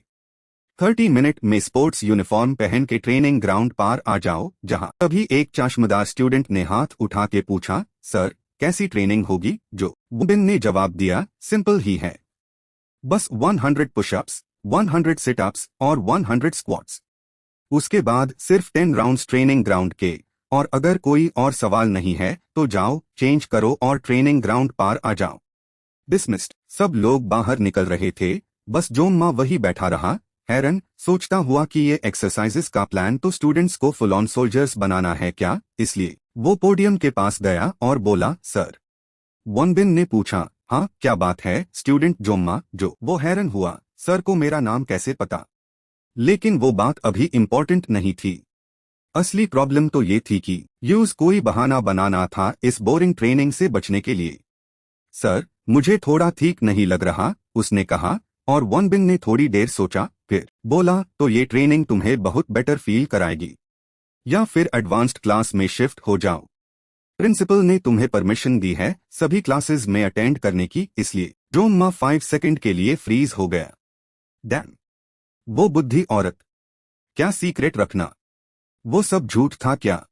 30 मिनट में स्पोर्ट्स यूनिफॉर्म पहन के ट्रेनिंग ग्राउंड पार आ जाओ। जहाँ तभी एक चश्मदार स्टूडेंट ने हाथ उठा के पूछा, सर कैसी ट्रेनिंग होगी? जो वॉनबिन ने जवाब दिया, सिंपल ही है, बस 100 पुशअप्स, 100 सिटअप्स और 100 स्क्वाट्स। उसके बाद सिर्फ 10 राउंड्स ट्रेनिंग ग्राउंड के। और अगर कोई और सवाल नहीं है तो जाओ चेंज करो और ट्रेनिंग ग्राउंड पार आ जाओ। डिसमिस्ड। सब लोग बाहर निकल रहे थे, बस जोंगमा वही बैठा रहा, हैरान, सोचता हुआ कि ये एक्सरसाइजेस का प्लान तो स्टूडेंट्स को फुल ऑन सोल्जर्स बनाना है क्या? इसलिए वो पोडियम के पास गया और बोला, सर। वॉनबिन ने पूछा, हाँ क्या बात है स्टूडेंट जोंगमा? जो वो हैरान हुआ, सर को मेरा नाम कैसे पता? लेकिन वो बात अभी इम्पोर्टेंट नहीं थी। असली प्रॉब्लम तो ये थी कि यूज कोई बहाना बनाना था इस बोरिंग ट्रेनिंग से बचने के लिए। सर मुझे थोड़ा ठीक नहीं लग रहा, उसने कहा, और वॉनबिन ने थोड़ी देर सोचा, फिर बोला, तो ये ट्रेनिंग तुम्हें बहुत बेटर फील कराएगी, या फिर एडवांस्ड क्लास में शिफ्ट हो जाओ। प्रिंसिपल ने तुम्हें परमिशन दी है सभी क्लासेस में अटेंड करने की। इसलिए जोंगमा 5 सेकंड के लिए फ्रीज हो गया। डैम, वो बुद्धि औरत, क्या सीक्रेट रखना, वो सब झूठ था क्या?